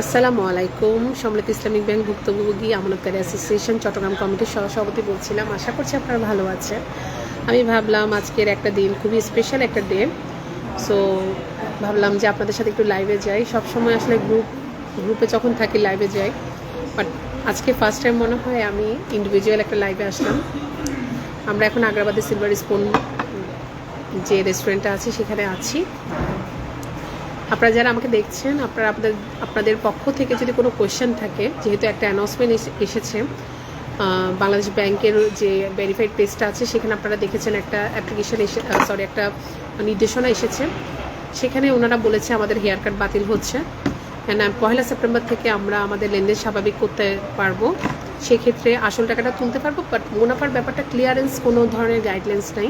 আসসালামু আলাইকুম। সম্মিলিত ইসলামিক ব্যাংক ভুক্তভোগী আমানতকারী অ্যাসোসিয়েশন চট্টগ্রাম কমিটির সহসভাপতি বলছিলাম। আশা করছি আপনারা ভালো আছেন। আমি ভাবলাম আজকের একটা দিন খুবই স্পেশাল একটা ডে, সো ভাবলাম যে আপনাদের সাথে একটু লাইভে যাই। সবসময় আসলে গ্রুপে যখন থাকি লাইভে যাই, বাট আজকে ফার্স্ট টাইম মনে হয় আমি ইন্ডিভিজুয়াল একটা লাইভে আসলাম। আমরা এখন আগ্রাবাদের সিলভার স্পুন যে রেস্টুরেন্টটা আছে সেখানে আছি। আপনারা যারা আমাকে দেখছেন, আপনাদের পক্ষ থেকে যদি কোনো কোয়েশ্চেন থাকে, যেহেতু একটা অ্যানাউন্সমেন্ট এসেছে বাংলাদেশ ব্যাংকের যে ভেরিফাইড পেজটা আছে, সেখানে আপনারা দেখেছেন একটা অ্যাপ্লিকেশন একটা নির্দেশনা এসেছে। সেখানে ওনারা বলেছে আমাদের হেয়ার কাট বাতিল হচ্ছে, পহেলা সেপ্টেম্বর থেকে আমরা আমাদের লেনদেন স্বাভাবিক করতে পারবো। সেক্ষেত্রে আসল টাকাটা তুলতে পারবো, বাট মুনাফার ব্যাপারটা ক্লিয়ারেন্স কোনো ধরনের গাইডলাইন্স নাই।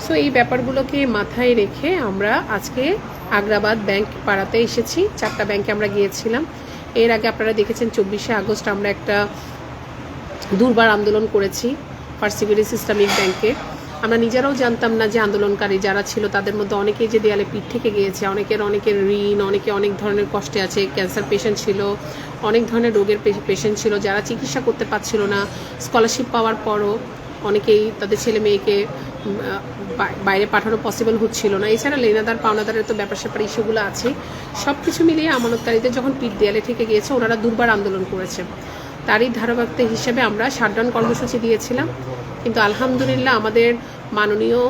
সো এই ব্যাপারগুলোকে মাথায় রেখে আমরা আজকে আগ্রাবাদ ব্যাংক পাড়াতে এসেছি। 4টা ব্যাংকে আমরা গিয়েছিলাম। এর আগে আপনারা দেখেছেন 24শে আগস্ট আমরা একটা দুর্বার আন্দোলন করেছি পার্সিভিয়ারেন্স ইসলামিক ব্যাংকে। আমরা নিজেরাও জানতাম না যে আন্দোলনকারী যারা ছিল তাদের মধ্যে অনেকেই যে দেয়ালে পিঠ থেকে গিয়েছে, অনেকের ঋণ, অনেকে অনেক ধরনের কষ্টে আছে, ক্যান্সার পেশেন্ট ছিল, অনেক ধরনের রোগের পেশেন্ট ছিল যারা চিকিৎসা করতে পারছিল না। স্কলারশিপ পাওয়ার পরও অনেকেই তাদের ছেলে মেয়েকে বাইরে পাঠানো পসিবল হচ্ছিল না। এছাড়া লেনাদার পাওনাদারের তো ব্যাপার স্যাপার ইস্যুগুলো আছে। সব কিছু মিলিয়ে আমানতকারীদের যখন পিঠ দেয়ালে থেকে গিয়েছে, ওনারা দুর্বার আন্দোলন করেছে। তারই ধারাবাহিকতা হিসেবে আমরা শাটডাউন কর্মসূচি দিয়েছিলাম, কিন্তু আলহামদুলিল্লাহ আমাদের মাননীয়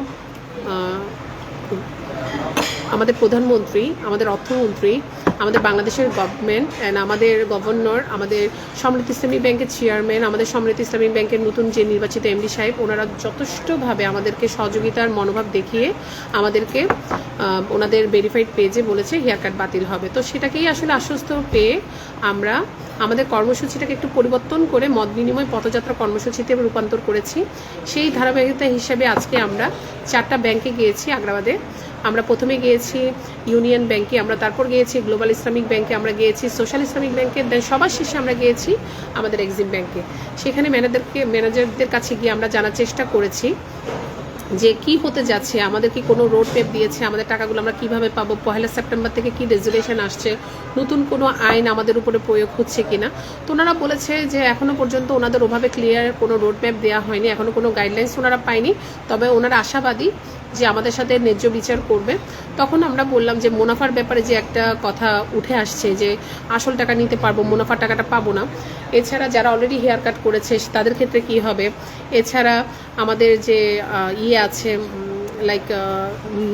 আমাদের প্রধানমন্ত্রী, আমাদের অর্থমন্ত্রী, আমাদের বাংলাদেশের গভর্নমেন্ট অ্যান্ড আমাদের গভর্নর, আমাদের সম্মিলিত ইসলামী ব্যাংকের চেয়ারম্যান, আমাদের সম্মিলিত ইসলামী ব্যাংকের নতুন যে নির্বাচিত এমডি সাহেব, ওনারা যথেষ্টভাবে আমাদেরকে সহযোগিতার মনোভাব দেখিয়ে আমাদেরকে ওনাদের ভেরিফাইড পেজে বলেছে হেয়ার কাট বাতিল হবে। তো সেটাকেই আসলে আশ্বস্ত পেয়ে আমরা আমাদের কর্মসূচিটাকে একটু পরিবর্তন করে মত বিনিময় পথযাত্রা কর্মসূচিতে রূপান্তর করেছি। সেই ধারাবাহিকতা হিসেবে আজকে আমরা 4টা ব্যাংকে গিয়েছি আগ্রাবাদে। আমরা প্রথমে গিয়েছি ইউনিয়ন ব্যাংকে, আমরা তারপর গিয়েছি গ্লোবাল ইসলামিক ব্যাংকে, আমরা গিয়েছি সোশ্যাল ইসলামিক ব্যাংকে, দেন সবার শেষে আমরা গিয়েছি আমাদের এক্সিম ব্যাংকে। সেখানে ম্যানেজারদের কাছে গিয়ে আমরা জানার চেষ্টা করেছি যে কি হতে যাচ্ছে, আমাদের কি কোনো রোড ম্যাপ দিয়েছে, আমাদের টাকাগুলো আমরা কিভাবে পাবো, পহেলা সেপ্টেম্বর থেকে কি রেজুলেশন আসছে, নতুন কোনো আইন আমাদের উপরে প্রয়োগ হচ্ছে কিনা। তো ওনারা বলেছে যে এখনো পর্যন্ত ওনাদের ওভাবে ক্লিয়ার কোনো রোড ম্যাপ দেওয়া হয়নি, এখনো কোনো গাইডলাইন্স ওনারা পায়নি, তবে ওনারা আশাবাদী যে আমাদের সাথে ন্যায্য বিচার করবে। তখন আমরা বললাম যে মুনাফার ব্যাপারে যে একটা কথা উঠে আসছে যে আসল টাকা নিতে পারবো, মুনাফার টাকাটা পাবো না। এছাড়া যারা অলরেডি হেয়ার কাট করেছে তাদের ক্ষেত্রে কি হবে, এছাড়া আমাদের যে আছে like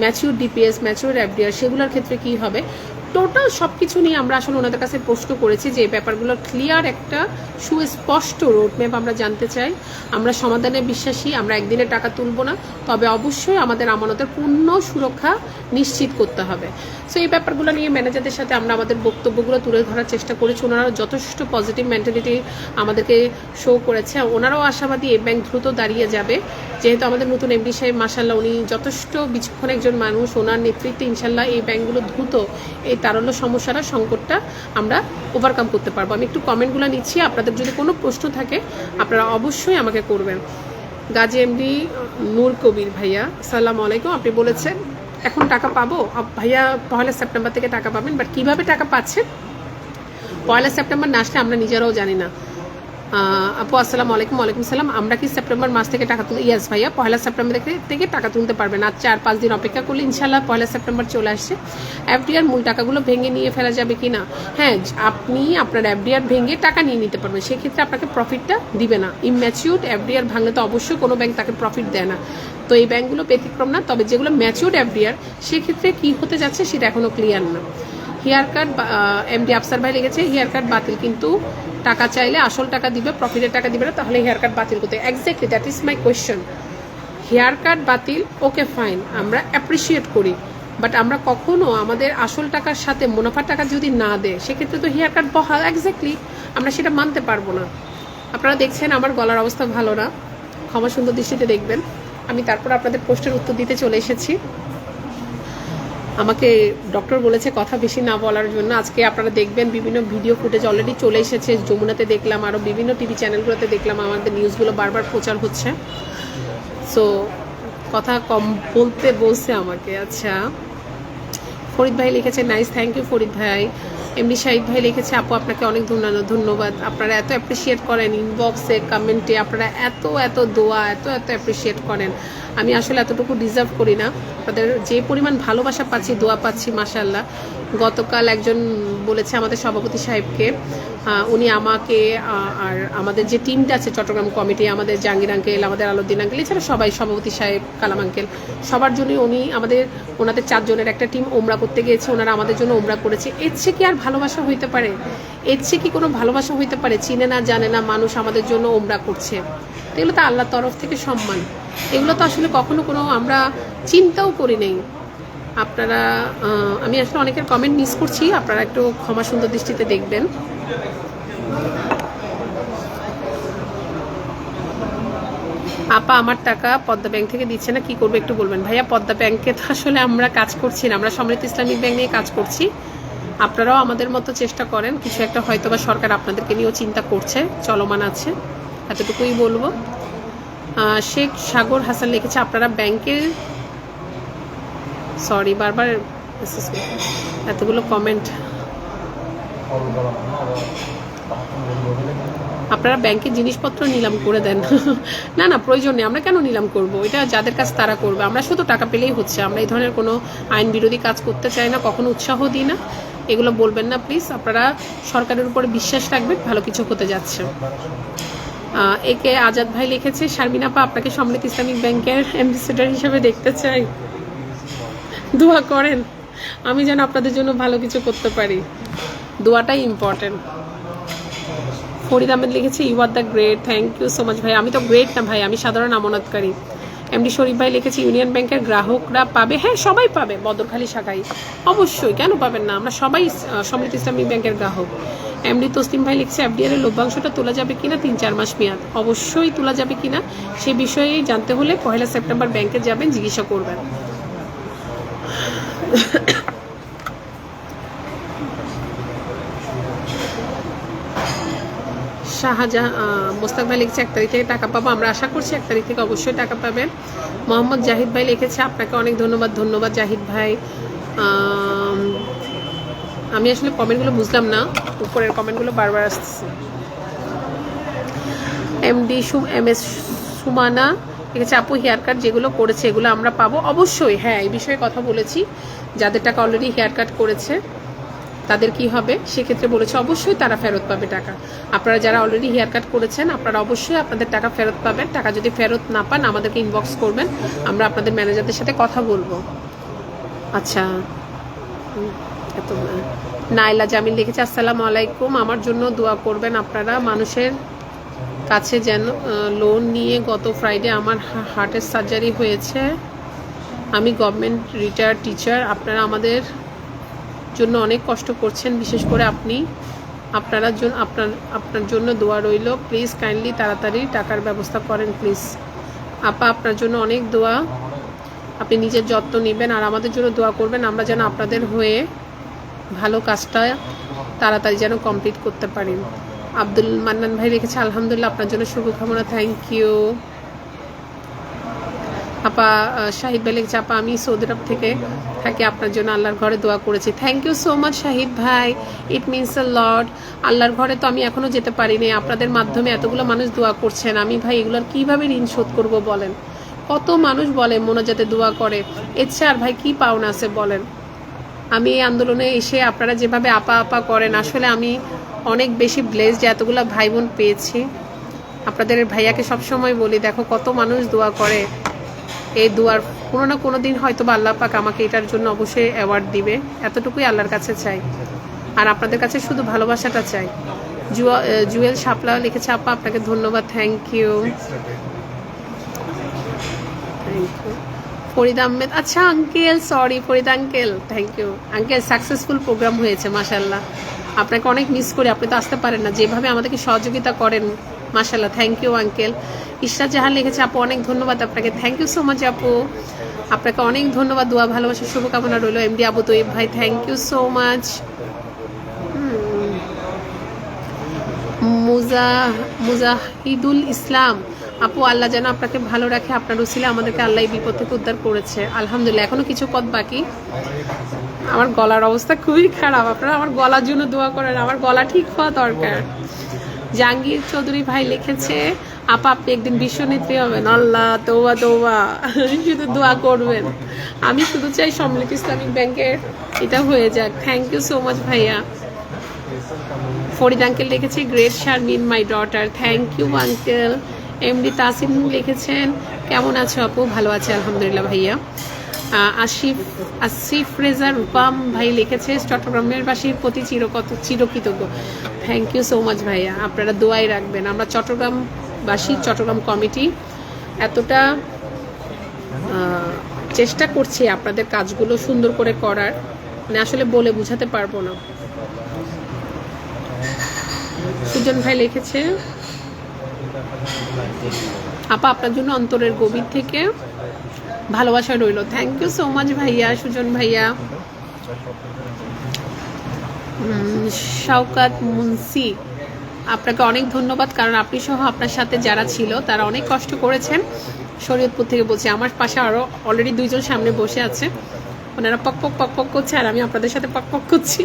mature DPS, mature FDR, সেগুলোর ক্ষেত্রে কি হবে, টোটাল সব কিছু নিয়ে আমরা আসলে ওনাদের কাছে প্রশ্ন করেছি যে এই ব্যাপারগুলো ক্লিয়ার একটা সুস্পষ্ট রোডম্যাপ আমরা জানতে চাই। আমরা সমাধানে বিশ্বাসী, আমরা একদিনে টাকা তুলব না, তবে অবশ্যই আমাদের আমানতের পূর্ণ সুরক্ষা নিশ্চিত করতে হবে। সো এই ব্যাপারগুলো নিয়ে ম্যানেজারদের সাথে আমরা আমাদের বক্তব্যগুলো তুলে ধরার চেষ্টা করেছি। ওনারা যথেষ্ট পজিটিভ মেন্টালিটি আমাদেরকে শো করেছে। ওনারাও আশাবাদী এই ব্যাংক দ্রুত দাঁড়িয়ে যাবে, যেহেতু আমাদের নতুন এমডি সাহেব মাশাআল্লাহ উনি যথেষ্ট বিচক্ষণ একজন মানুষ। ওনার নেতৃত্বে ইনশাল্লাহ এই ব্যাংকগুলো দ্রুত এই তারল্য সমস্যাটা, সংকটটা আমরা ওভারকাম করতে পারবো। আমি একটু কমেন্টগুলো নিচ্ছি, আপনাদের যদি কোনো প্রশ্ন থাকে আপনারা অবশ্যই আমাকে করবেন। গাজী এমডি নূর কবির ভাইয়া, আসসালামু আলাইকুম। আপনি বলেছেন এখন টাকা পাবো ভাইয়া, পহেলা সেপ্টেম্বর থেকে টাকা পাবেন, বাট কীভাবে টাকা পাচ্ছেন পয়লা সেপ্টেম্বর না আসলে আমরা নিজেরাও জানি না। আপু আসসালামু আলাইকুম। ওয়ালাইকুম সালাম। আমরা কি সেপ্টেম্বর মাস থেকে টাকা তুলতে? ইয়াস ভাইয়া, পয়লা সেপ্টেম্বর থেকে টাকা তুলতে পারবেন। আর 4-5 দিন অপেক্ষা করলে ইনশাল্লাহ পয়লা সেপ্টেম্বর চলে আসছে। এফডিআর মূল টাকাগুলো ভেঙে নিয়ে ফেলা যাবে কি না? হ্যাঁ, আপনি আপনার এফডিআর ভেঙে টাকা নিয়ে নিতে পারবেন, সেক্ষেত্রে আপনাকে প্রফিটটা দিবে না। ইম্যাচিউরড এফডিআর ভাঙলে তো অবশ্যই কোনো ব্যাংক তাকে প্রফিট দেয় না, তো এই ব্যাংকগুলো ব্যতিক্রম না। তবে যেগুলো ম্যাচিউরড এফডিআর, সেক্ষেত্রে কী হতে যাচ্ছে সেটা এখনও ক্লিয়ার না। হেয়ার কাট এমডি আফসার ভাই লিখেছে হেয়ার কাট বাতিল, কিন্তু টাকা চাইলে আসল টাকা দিবে, প্রফিটের টাকা দিবে না, তাহলে হেয়ার কাট বাতিল করতে। Exactly that is my question. Hair cut বাতিল, ওকে ফাইন, আমরা অ্যাপ্রিসিয়েট করি, বাট আমরা কখনো আমাদের আসল টাকার সাথে মুনাফার টাকা যদি না দেয়, সেক্ষেত্রে তো হেয়ার কাট বহাল। এক্স্যাক্টলি আমরা সেটা মানতে পারবো না। আপনারা দেখছেন আমার গলার অবস্থা ভালো না, ক্ষমা সুন্দর দৃষ্টিতে দেখবেন। আমি তারপর আপনাদের প্রশ্নের উত্তর দিতে চলে এসেছি। আমাকে ডক্টর বলেছে কথা বেশি না বলার জন্য। আজকে আপনারা দেখবেন বিভিন্ন ভিডিও ফুটেজ অলরেডি চলে এসেছে, যমুনাতে দেখলাম, আরও বিভিন্ন টিভি চ্যানেলগুলোতে দেখলাম, আমাদের নিউজগুলো বারবার প্রচার হচ্ছে। সো কথা কম বলতে বলছে আমাকে। আচ্ছা, ফরিদ ভাই লিখেছে নাইস, থ্যাংক ইউ ফরিদ ভাই। এমডি শাহিদ ভাই লিখেছে আপু আপনাকে অনেক ধন্যবাদ, আপনারা এত অ্যাপ্রিসিয়েট করেন ইনবক্সে কমেন্টে, আপনারা এত এত দোয়া এত এত অ্যাপ্রিসিয়েট করেন। আমি আসলে এতটুকু ডিজার্ভ করি না, আপনাদের যে পরিমাণ ভালোবাসা পাচ্ছি, দোয়া পাচ্ছি মাশাআল্লাহ। গতকাল একজন বলেছে আমাদের সভাপতি সাহেবকে, উনি আমাকে আর আমাদের যে টিমটা আছে চট্টগ্রাম কমিটি, আমাদের জাহাঙ্গীর আঙ্কেল, আমাদের আলউদ্দিন আঙ্কেল, এছাড়া সবাই, সভাপতি সাহেব, কালাম আঙ্কেল, সবার জন্যই উনি ওনাদের 4 জনের একটা টিম ওমরা করতে গিয়েছে, ওনারা আমাদের জন্য ওমরা করেছে। এর চেয়ে কি আর ভালোবাসা হইতে পারে? এর চেয়ে কি কোনো ভালোবাসা হইতে পারে? চিনে না জানে না মানুষ আমাদের জন্য ওমরা করছে, এগুলো তো আল্লাহর তরফ থেকে সম্মান। এগুলো তো আসলে কখনো কোনো আমরা চিন্তাও করি নেই। আপনারা, আমি আসলে অনেকের কমেন্ট মিস করছি, আপনারা একটু ক্ষমা সুন্দর দৃষ্টিতে দেখবেন। আপা আমার টাকা পদ্মা ব্যাংক থেকে দিচ্ছে না, কি করবো একটু বলবেন? ভাইয়া পদ্মা ব্যাংকে তো আসলে আমরা কাজ করছি না, আমরা সমৃদ্ধ ইসলামিক ব্যাংক নিয়ে কাজ করছি। আপনারাও আমাদের মতো চেষ্টা করেন, কিছু একটা হয়তো বা সরকার আপনাদেরকে নিয়েও চিন্তা করছে, চলমান আছে, এতটুকুই বলবো। শেখ সাগর হাসান লিখেছে আপনারা ব্যাংকের, সরি বারবার এতগুলো কমেন্ট, আপনারা ব্যাংকের জিনিসপত্র নিলাম করে দেন। না না, প্রয়োজন নেই, আমরা কেন নিলাম করব? এটা যাদের কাজ তারা করবে, আমরা শুধু টাকা পেলেই হচ্ছে। আমরা এই ধরনের কোনো আইন বিরোধী কাজ করতে চাই না, কখনো উৎসাহ দিই না, এগুলো বলবেন না প্লিজ। আপনারা সরকারের উপরে বিশ্বাস রাখবেন, ভালো কিছু হতে যাচ্ছে। একে আজাদ ভাই লিখেছে শারমিন আপা আপনাকে সমৃদ্ধ ইসলামিক ব্যাংকের অ্যাম্বাসেডর হিসেবে দেখতে চাই, দোয়া করেন আমি যেন আপনাদের জন্য ভালো কিছু করতে পারি, দোয়াটাই ইম্পর্টেন্ট। ফরিদ আহমেদ লিখেছে you are the great, thank you so much ভাই। আমি তো গ্রেট না ভাই, আমি সাধারণ আমানতকারী। এমডি শরীফ ভাই লিখেছে ইউনিয়ন ব্যাংকের গ্রাহকরা পাবে, হ্যাঁ সবাই পাবে, বদরখালী শাখায় অবশ্যই, কেন পাবেন না, আমরা সবাই সমৃদ্ধ ইসলামিক ব্যাংকের গ্রাহক। এমডি তসলিম ভাই লিখছে এফডিআর এর লভ্যাংশটা তোলা যাবে কিনা, 3-4 মাস মেয়াদ, অবশ্যই তোলা যাবে কিনা সে বিষয়ে জানতে হলে 1 সেপ্টেম্বর ব্যাংকে যাবেন, জিজ্ঞাসা করবেন। মোস্তাক ভাই লিখছে 1 তারিখ থেকে টাকা পাবো, আমরা আশা করছি 1 তারিখ থেকে অবশ্যই টাকা পাবেন। মোহাম্মদ জাহিদ ভাই লিখেছে আপনাকে অনেক ধন্যবাদ জাহিদ ভাই। আমি আসলে কমেন্টগুলো বুঝলাম না, উপরের কমেন্টগুলো বারবার আসতেছে। এমএস সুমানা লিখেছে আপু হেয়ার কাট যেগুলো করেছে এগুলো আমরা পাবো, অবশ্যই হ্যাঁ, এই বিষয়ে কথা বলেছি। যাদের টাকা অলরেডি হেয়ার কাট করেছে তাদের কি হবে সেক্ষেত্রে বলেছে অবশ্যই তারা ফেরত পাবে টাকা। আপনারা যারা অলরেডি হেয়ার কাট করেছেন আপনারা অবশ্যই আপনাদের টাকা ফেরত পাবেন। টাকা যদি ফেরত না পান আমাদেরকে ইনবক্স করবেন, আমরা আপনাদের ম্যানেজারদের সাথে কথা বলবো। আচ্ছা, এত নাইলা জামিল লিখেছে আসসালামু আলাইকুম, আমার জন্য দোয়া করবেন আপনারা। মানুষের কাছে যেন লোন নিয়ে গত ফ্রাইডে আমার হার্টের সার্জারি হয়েছে, আমি গভর্নমেন্ট রিটায়ার্ড টিচার, আপনারা আমাদের জন্য অনেক কষ্ট করছেন, বিশেষ করে আপনার জন্য দোয়া রইল, প্লিজ কাইন্ডলি তাড়াতাড়ি টাকার ব্যবস্থা করেন প্লিজ। আপা আপনার জন্য অনেক দোয়া, আপনি নিজের যত্ন নেবেন আর আমাদের জন্য দোয়া করবেন, আমরা যেন আপনাদের হয়ে ভালো কাজটা তাড়াতাড়ি যেন কমপ্লিট করতে পারি। আব্দুল মান্নান ভাই রেখেছে আলহামদুলিল্লাহ, আপনার জন্য শুভকামনা, থ্যাংক ইউ। আপা শাহিদ ভাই লিখেছে আপা আমি সৌদি আরব থেকে থাকি, আপনার জন্য আল্লাহর ঘরে দোয়া করেছি, thank you so much Shahid ভাই, ইট মিনস আ লট। আল্লাহর ঘরে তো আমি এখনো যেতে পারিনি, আপনাদের মাধ্যমে এতগুলো মানুষ দোয়া করছেন, আমি ভাই এগুলোর কিভাবে ঋণ শোধ করবো বলেন? কত মানুষ বলে মোনাজাতে দোয়া করে, এছাড়া আর ভাই কি পাওনা আছে বলেন? আমি এই আন্দোলনে এসে আপনারা যেভাবে আপা আপা করেন, আসলে আমি অনেক বেশি ব্লেসড, এতগুলো ভাই বোন পেয়েছি। আপনাদের ভাইয়াকে সবসময় বলি দেখো কত মানুষ দোয়া করে, এই দোয়ার কোনো না কোনো দিন হয়তো বা আল্লাহ পাক আমাকে এটার জন্য অবশ্যই অ্যাওয়ার্ড দিবে, এতটুকুই আল্লাহর কাছে চাই আর আপনাদের কাছে শুধু ভালোবাসাটা চাই। জুয়েল শাপলা লিখেছে আপা আপনাকে ধন্যবাদ, থ্যাংক ইউ। ফরিদ আহমেদ, আচ্ছা uncle, sorry Farid uncle, thank you uncle, successful programme হয়েছে মাশাআল্লাহ, আপনাকে অনেক মিস করি, আপনি তো আসতে পারেন না, যেভাবে আমাদেরকে সহযোগিতা করেন মাশাআল্লাহ, থ্যাংক ইউ আঙ্কেল। ইশরাত জাহান লিখেছে আপু অনেক ধন্যবাদ আপনাকে, থ্যাংক ইউ সো মাচ আপু, আপনাকে অনেক ধন্যবাদ, দোয়া ভালোবাসার শুভকামনা রইল। এমডি আবু তৈব ভাই, thank you so much. Mujahidul Islam আপু আল্লাহ যেন আপনাকে ভালো রাখে, আপনার উসিলে আমাদেরকে আল্লাহ এই বিপদ থেকে উদ্ধার করেছে আলহামদুলিল্লাহ। এখনো কিছু পথ বাকি। আমার গলার অবস্থা খুবই খারাপ, আপনারা আমার গলার জন্য দোয়া করেন, আমার গলা ঠিক হওয়া দরকার। জাহাঙ্গীর চৌধুরী ভাই লিখেছে আপা আপনি একদিন বিশ্বনেত্রী হবেন। আল্লাহ তওবা তওবা, শুধু দোয়া করবেন। আমি শুধু চাই সম্মিলিত ইসলামিক ব্যাংকের এটা হয়ে যাক। থ্যাংক ইউ সো মাচ ভাইয়া। ফরিদ আঙ্কেল লিখেছে great Sharmin my daughter, thank you uncle. MD Tasim লিখেছেন কেমন আছো আপু? ভালো আছে আলহামদুলিল্লাহ ভাইয়া। আসিফ রেজা রূপাম ভাই লিখেছে চট্টগ্রামের বাসীর প্রতি চিরকৃতজ্ঞ। থ্যাংক ইউ সো মাচ ভাইয়া, আপনারা দোয়াই রাখবেন। আমরা চট্টগ্রামবাসী, চট্টগ্রাম কমিটি এতটা চেষ্টা করছি আপনাদের কাজগুলো সুন্দর করে করার, মানে আসলে বলে বুঝাতে পারবো না। সুজন ভাই লিখেছে আপা আপনার জন্য অন্তরের গভীর থেকে ভালোবাসা রইল। থ্যাংক ইউ সো মাচ ভাইয়া, সুজন ভাইয়া। শওকাত মুন্সি আপনাকে অনেক ধন্যবাদ, কারণ আপনি সহ আপনার সাথে যারা ছিল তারা অনেক কষ্ট করেছেন। শরীয়তপুর থেকে বলছি, আমার পাশে আরো অলরেডি দুইজন সামনে বসে আছে, ওনারা পক পক পক পক করছে আর আমি আপনাদের সাথে পক পক করছি।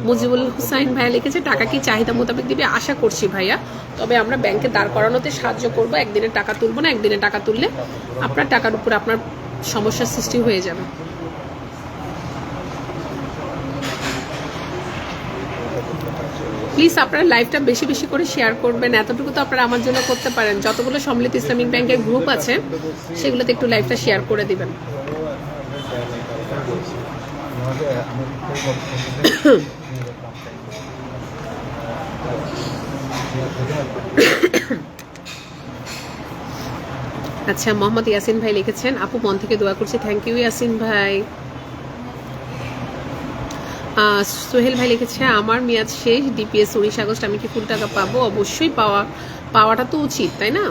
মুজিবুল হুসাইন ভাইয়া লিখেছে টাকা কি চাহিদা মোতাবেক দিবে? আশা করছি ভাইয়া, তবে আমরা ব্যাংকে দাঁড় করানোতে সাহায্য করব। একদিনে টাকা তুলবো না, একদিনে টাকা তুললে আপনার টাকার উপর আপনার সমস্যার সৃষ্টি হয়ে যাবে। প্লিজ আপনারা লাইভটা বেশি বেশি করে শেয়ার করবেন, এতটুকু তো আপনারা আমার জন্য করতে পারেন। যতগুলো সম্মিলিত ইসলামিক ব্যাংকের গ্রুপ আছে সেগুলোতে একটু লাইভটা শেয়ার করে দিবেন। আচ্ছা, মোহাম্মদ ইয়াসিন ভাই লিখেছেন আপু মন থেকে দোয়া করছি। থ্যাংক ইউ ইয়াসিন ভাই। সোহেল ভাই লিখেছে আমার মেয়াদ শেষ, ডিপিএস 19 আগস্ট, আমি কি ফুল টাকা পাবো? অবশ্যই পাওয়াটা তো উচিত, তাই না?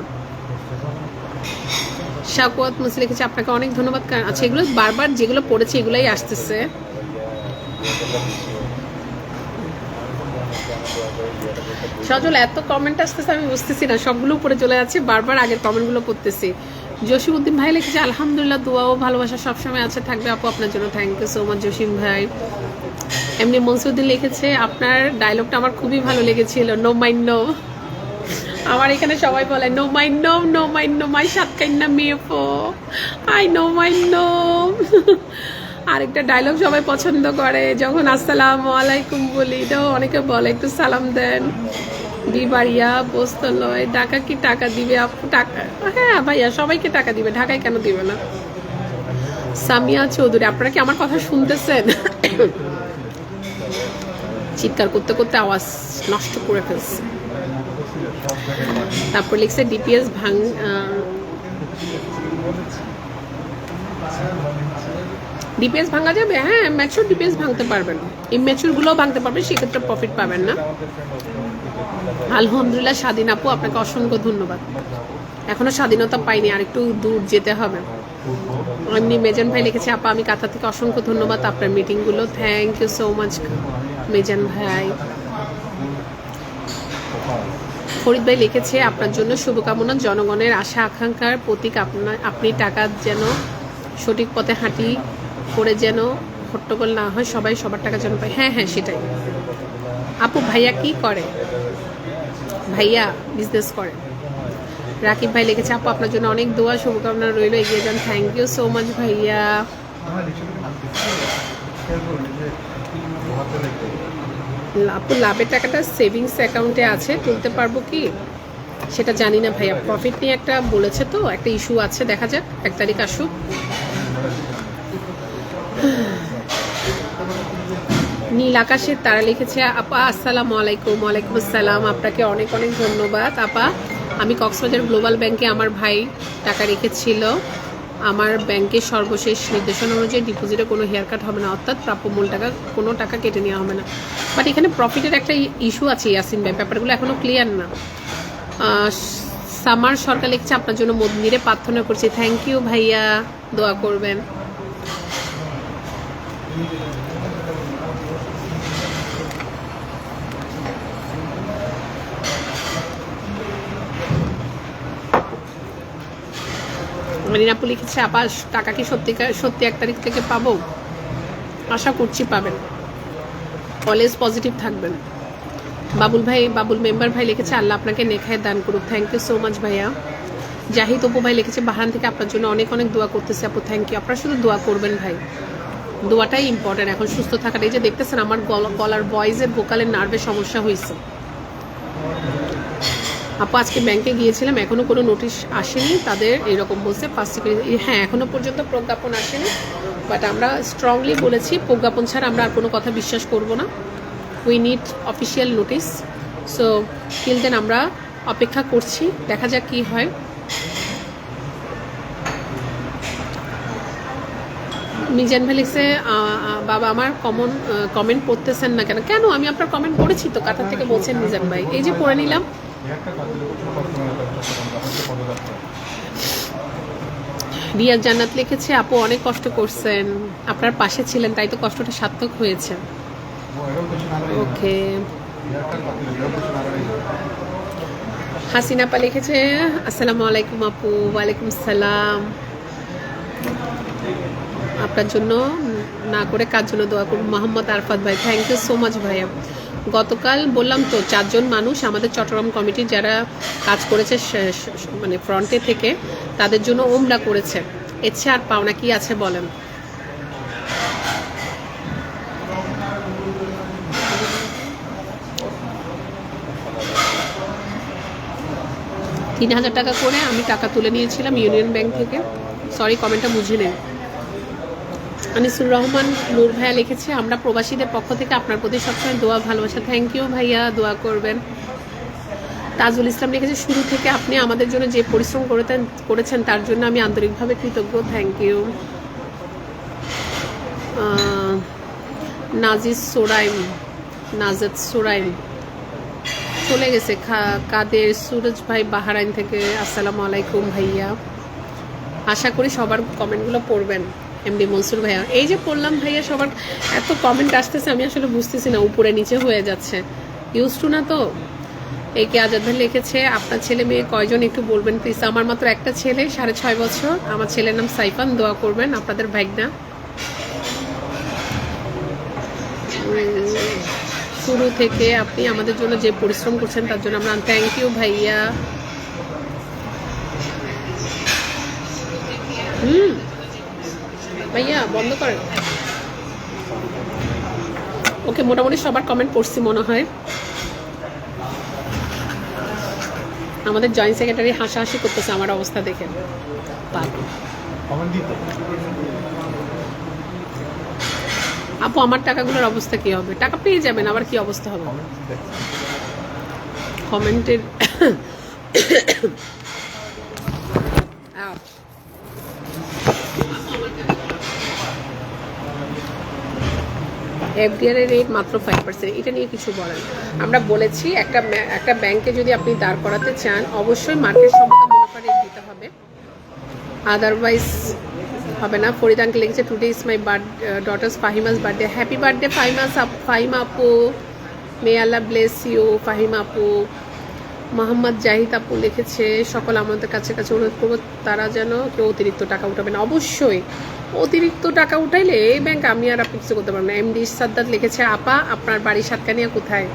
শাকুয়াত মুসি লিখেছে আপনাকে অনেক ধন্যবাদ। আচ্ছা, এগুলো বারবার যেগুলো পড়েছে এগুলাই আসতেছে। সজল এত কমেন্ট আসতেছে আমি বুঝতেছি না, সবগুলো উপরে চলে যাচ্ছে, বারবার আগের কমেন্টগুলো পড়তেছি। জসিমউদ্দিন ভাই লিখেছে আলহামদুলিল্লাহ, দোয়া ও ভালোবাসা সবসময় আছে, থাকবে আপু আপনার জন্য। Thank you so much Jasim ভাই। এমনি মনসুদ্দিন লিখেছে আপনার ডায়লগটা আমার খুবই ভালো লেগেছিল, নো মাইন্ড নো। আমার এখানে সবাই বলে no mind no, no mind no, my সাত কাইন্না মেয়েফো, আই নো মাইন্ড নো। আরেকটা ডায়লগ সবাই পছন্দ করে, যখন আসসালামু আলাইকুম বলি তো অনেকে বলে একটু সালাম দেন। বিবাড়িয়া বস্তলয় ঢাকা কি টাকা দিবে আপু? টাকা হ্যাঁ ভাইয়া, সবাইকে টাকা দিবে, ঢাকায় কেন দিবে না? সামিয়া চৌধুরী আপনারা কি আমার কথা শুনতেছেন? চিৎকার করতে করতে আওয়াজ নষ্ট করে ফেলছে। তারপর লিখছে ডিপিএস ডিপিএস ভাঙা যাবে? হ্যাঁ, ম্যাচিউর ডিপিএস ভাঙতে পারবেন, ইম্যাচিউর গুলোও ভাঙতে পারবেন, সেক্ষেত্রে প্রফিট পাবেন না। আলহামদুলিল্লাহ স্বাধীন আপু, আপনাকে অসংখ্য ধন্যবাদ। এখনো স্বাধীনতা পাইনি, আর একটু দূর যেতে হবে। এমনি মেজান ভাই লিখেছে আপা আমি কাতার থেকে, অসংখ্য ধন্যবাদ আপনার মিটিংগুলো। থ্যাংক ইউ সো মাচ মেজান ভাই। ফরিদ ভাই লিখেছে আপনার জন্য শুভকামনা, জনগণের আশা আকাঙ্ক্ষার প্রতীক আপনি টাকা যেন সঠিক পথে হাঁটি করে যেন হট্টগোল না হয়, সবাই সবার টাকা যেন পায়। হ্যাঁ হ্যাঁ, সেটাই। আপু ভাইয়া কি করে? ভাইয়া বিজনেস করে। রাকিব ভাই লিখেছে আপু আপনার জন্য অনেক দোয়া, শুভকামনা রইল, এগিয়ে যান। থ্যাংক ইউ সো মাচ ভাইয়া। আপু লাভের টাকাটা সেভিংস অ্যাকাউন্টে আছে, তুলতে পারবো কি সেটা জানি না ভাইয়া। প্রফিট নিয়ে একটা বলেছে তো, একটা ইস্যু আছে, দেখা যাক, 1 তারিখ আসুক। নীল আকাশের তারা লিখেছে আপা আসসালামু আলাইকুম। ওয়ালাইকুম আসসালাম, আপনাকে অনেক অনেক ধন্যবাদ আপা। আমি কক্সবাজার গ্লোবাল ব্যাংকে আমার ভাই টাকা রেখেছিল, আমার ব্যাংকের সর্বশেষ নির্দেশনা অনুযায়ী ডিপোজিটে কোনো হেয়ার কাট হবে না, অর্থাৎ প্রাপ্য মূল টাকা কোনো টাকা কেটে নেওয়া হবে না। বাট এখানে প্রফিটের একটা ইস্যু আছে ইয়াসিন ভাই, ব্যাপারগুলো এখনো ক্লিয়ার না। সামার সরকার লিখছে আপনার জন্য মন্দিরে প্রার্থনা করছি। থ্যাংক ইউ ভাইয়া, দোয়া করবেন। মারিনা আপু লিখেছে, আপা টাকা কি সত্যি 1 তারিখ থেকে পাবো? আশা করছি পাবেন, অলওয়েজ পজিটিভ থাকবেন। বাবুল মেম্বার ভাই লিখেছে, আল্লাহ আপনাকে নেখায় দান করুক। থ্যাংক ইউ সো মাচ ভাইয়া। জাহিদ অপু ভাই লিখেছে, বাহারান থেকে আপনার জন্য অনেক অনেক দোয়া করতেছে আপু। Thank you. আপনারা শুধু দোয়া করবেন ভাই, দোয়াটাই ইম্পর্টেন্ট এখন সুস্থ থাকাটা। এই যে দেখতেছেন আমার গলার ভয়েসের ভোকালের নার্ভের সমস্যা হয়েছে। আপু আজকে ব্যাংকে গিয়েছিলাম, এখনো কোনো নোটিশ আসেনি, তাদের এরকম বলছে 5 সেকেন্ড। হ্যাঁ, এখনো পর্যন্ত প্রজ্ঞাপন আসেনি, বাট আমরা স্ট্রংলি বলেছি প্রজ্ঞাপন ছাড়া আমরা আর কোনো কথা বিশ্বাস করব না। We need official notice. So till then আমরা অপেক্ষা করছি, দেখা যাক কি হয়। মিজান ভাই লিখছে, বাবা আমার কমেন্ট পড়তেছেন না কেন? কেন, আমি আপনার কমেন্ট পড়েছি তো, কাতার থেকে বলছেন মিজান ভাই। এই যে পড়ে নিলাম। রিয়াজ জান্নাত লিখেছে, আপু অনেক কষ্ট করছেন, আপনার পাশে ছিলেন, তাই তো কষ্টটা সার্থক হয়েছে। ওকে। হাসিনা আপা লিখেছে, আসসালামু আলাইকুম আপু। ওয়ালাইকুম সালাম। আপনার জন্য না করে কার জন্য দোয়া করুন? মোহাম্মদ আরফাত ভাই, থ্যাংক ইউ সো মাচ ভাইয়া। গতকাল বললাম তো 4 জন মানুষ আমাদের চট্টগ্রাম কমিটির যারা কাজ করেছে মানে ফ্রন্টে থেকে, তাদের জন্য ওমরা করেছে। এর চেয়ে আর পাওনা কি আছে বলেন? $3000 টাকা করে আমি টাকা তুলে নিয়েছিলাম ইউনিয়ন ব্যাংক থেকে। সরি, কমেন্টটা বুঝে নেই। আনিসুর রহমান নূর ভাইয়া লিখেছে, আমরা প্রবাসীদের পক্ষ থেকে আপনার প্রতি সবসময় দোয়া ভালোবাসা। থ্যাংক ইউ ভাইয়া, দোয়া করবেন। তাজুল ইসলাম লিখেছে, শুরু থেকে আপনি আমাদের জন্য যে পরিশ্রম করেছেন তার জন্য আমি আন্তরিকভাবে কৃতজ্ঞ। Thank you. নাজেদ সোরাইম চলে গেছে। কাদের সুরজ ভাই বাহারাইন থেকে, আসসালামু আলাইকুম ভাইয়া। আশা করি সবার কমেন্টগুলো পড়বেন। এমডি মনসুর ভাইয়া, এই যে পড়লাম ভাইয়া, সবার এত কমেন্ট আসতেছে, আমি আসলে বুঝতেছি না, উপরে নিচে হয়ে যাচ্ছে, ইউজ টু না তো। এই কে আজাদ ভাই লিখেছে, আপনার ছেলে মেয়ে কয়জন একটু বলবেন প্লিজ? আমার মাত্র একটা ছেলে, 6.5 বছর। আমার ছেলের নাম সাইফান, দোয়া করবেন। আপনাদের ভাইগনা। শুরু থেকে আপনি আমাদের জন্য যে পরিশ্রম করছেন তার জন্য আমরা থ্যাংক ইউ ভাইয়া। ভাইয়া বন্ধ করেন। ওকে, মোটামুটি সবার কমেন্ট পড়ছি মনে হয়। আমাদের জয়েন্ট সেক্রেটারি হাসাহাসি করতেছে আমার অবস্থা দেখে। আপু আমার টাকাগুলোর অবস্থা কি হবে? টাকা পেয়ে যাবেন, আবার কি অবস্থা হবে কমেন্টের? এফডিআর এর রেট মাত্র 5%, এটা নিয়ে কিছু বলেন? আমরা বলেছি একটা ব্যাংকে যদি আপনি দাঁড় করাতে চান, অবশ্যই মার্কেট সম্মত মুনাফা রেট দিতে হবে, আদারওয়াইজ হবে না। ফরিদ আঙ্কেল লিখেছে, today is my daughter's Fahima's birthday. Happy birthday Fahima আপু, may Allah bless you Fahima আপু। মোহাম্মদ জাহিদ আপু লিখেছে, সকল আমাদের কাছে অনুরোধ করবো তারা যেন কেউ অতিরিক্ত টাকা উঠাবে না। অবশ্যই অতিরিক্ত টাকা উঠাইলে এই ব্যাংক আমি আর আপনি কিছু করতে পারবো না। এমডি সাদ্দাত লিখেছে, আপা আপনার বাড়ি সাতকানিয়া কোথায়?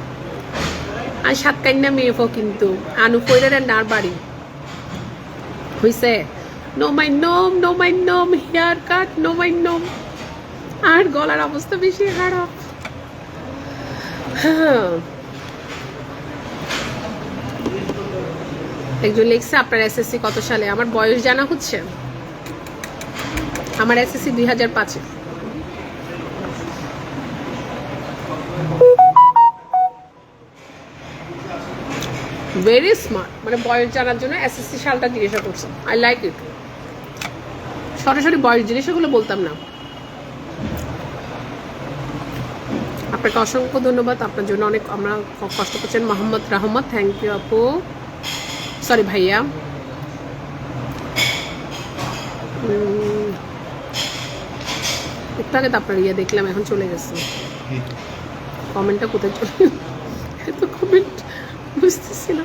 আর সাতকানিয়া মেয়েফো কিন্তু আনুফৈরের নার বাড়ি হইছে। নো মাই নোম হেয়ার কাট, নো মাই নোম। আর গলার অবস্থা বেশি খারাপ। একজন লিখছে, আপনার এসএসসি কত সালে? আমার বয়স জানা হচ্ছে? আমার এসএসসি 2005-এ। ভেরি স্মার্ট, মানে বয়স জানার জন্য এসএসসি সালটা জিজ্ঞাসা করছে। I like it. সরাসরি বয়স জিনিসগুলো বলতাম না। আপনাকে অসংখ্য ধন্যবাদ, আপনার জন্য অনেক আমরা কষ্ট করছেন। মোহাম্মদ রাহমত, থ্যাংক ইউ আপু, সরি ভাইয়া। একটু আগে তো আপনার ইয়ে দেখলাম, এখন চলে গেছে। কমেন্টটা কোথায় চলে? এত কমেন্ট বুঝতেছি না।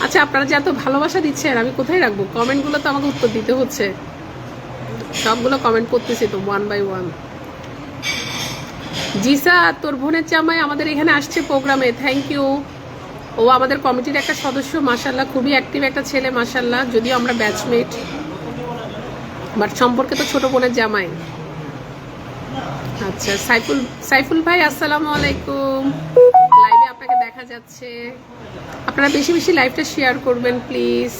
আচ্ছা, আপনারা যে এত ভালোবাসা দিচ্ছেন, আমি কোথায় রাখবো কমেন্টগুলো? তো আমাকে উত্তর দিতে হচ্ছে। সবগুলো কমেন্ট করতেছি তো ওয়ান বাই ওয়ান। জিসা তোর বোনের জামাই আমাদের এখানে আসছে প্রোগ্রামে, থ্যাংক ইউ। ও আমাদের কমিটির একটা সদস্য, মাশাল্লাহ খুবই অ্যাক্টিভ একটা ছেলে, মাশাল্লাহ, যদিও আমরা ব্যাচমেট, বাট সম্পর্কে তো ছোট বোনের জামাই। আচ্ছা সাইফুল ভাই আসসালামু আলাইকুম, লাইভে আপনাকে দেখা যাচ্ছে। আপনারা বেশি বেশি লাইভটা শেয়ার করবেন প্লিজ।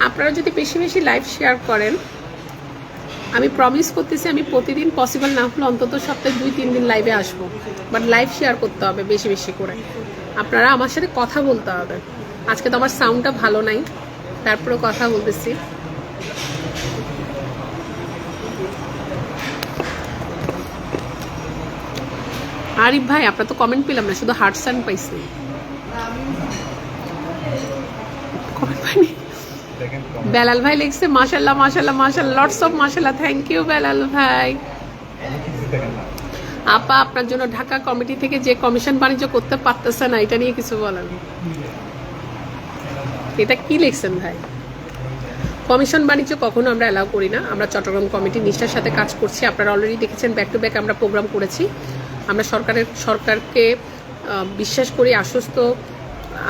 আপনারা যদি বেশি বেশি লাইভ শেয়ার করেন, আমি প্রমিস করতেছি আমি প্রতিদিন পসিবল না হলে অন্তত সপ্তাহে 2-3 দিন লাইভে আসবো, বাট লাইভ শেয়ার করতে হবে বেশি বেশি করে। আপনারা আমার সাথে কথা বলতে হবে। আজকে তো আমার সাউন্ডটা ভালো নাই, তারপরেও কথা বলতেছি। আরিফ ভাই আপনার তো কমেন্ট পেলাম না, শুধু হার্ট সান পাইছি, কমেন্ট পাইনি। বেলাল ভাই লিখছে মাশাল্লাহ মাশাল্লাহ মাশাল্লাহ, লটস অফ মাশাল্লাহ, থ্যাংক ইউ বেলাল ভাই। আপা আপনার জন্য ঢাকা কমিটি থেকে যে কমিশন বাণিজ্য করতে পারতেছে না, এটা নিয়ে কিছু বলেন। এটা কি লিখছেন ভাই? কমিশন বাণিজ্য কখনো আমরা অ্যালাউ করি না। আমরা চট্টগ্রাম কমিটি নিষ্ঠার সাথে কাজ করছি। আপনারা অলরেডি দেখেছেন ব্যাক টু ব্যাক আমরা প্রোগ্রাম করেছি। আমরা সরকারকে বিশ্বাস করি, আশ্বস্ত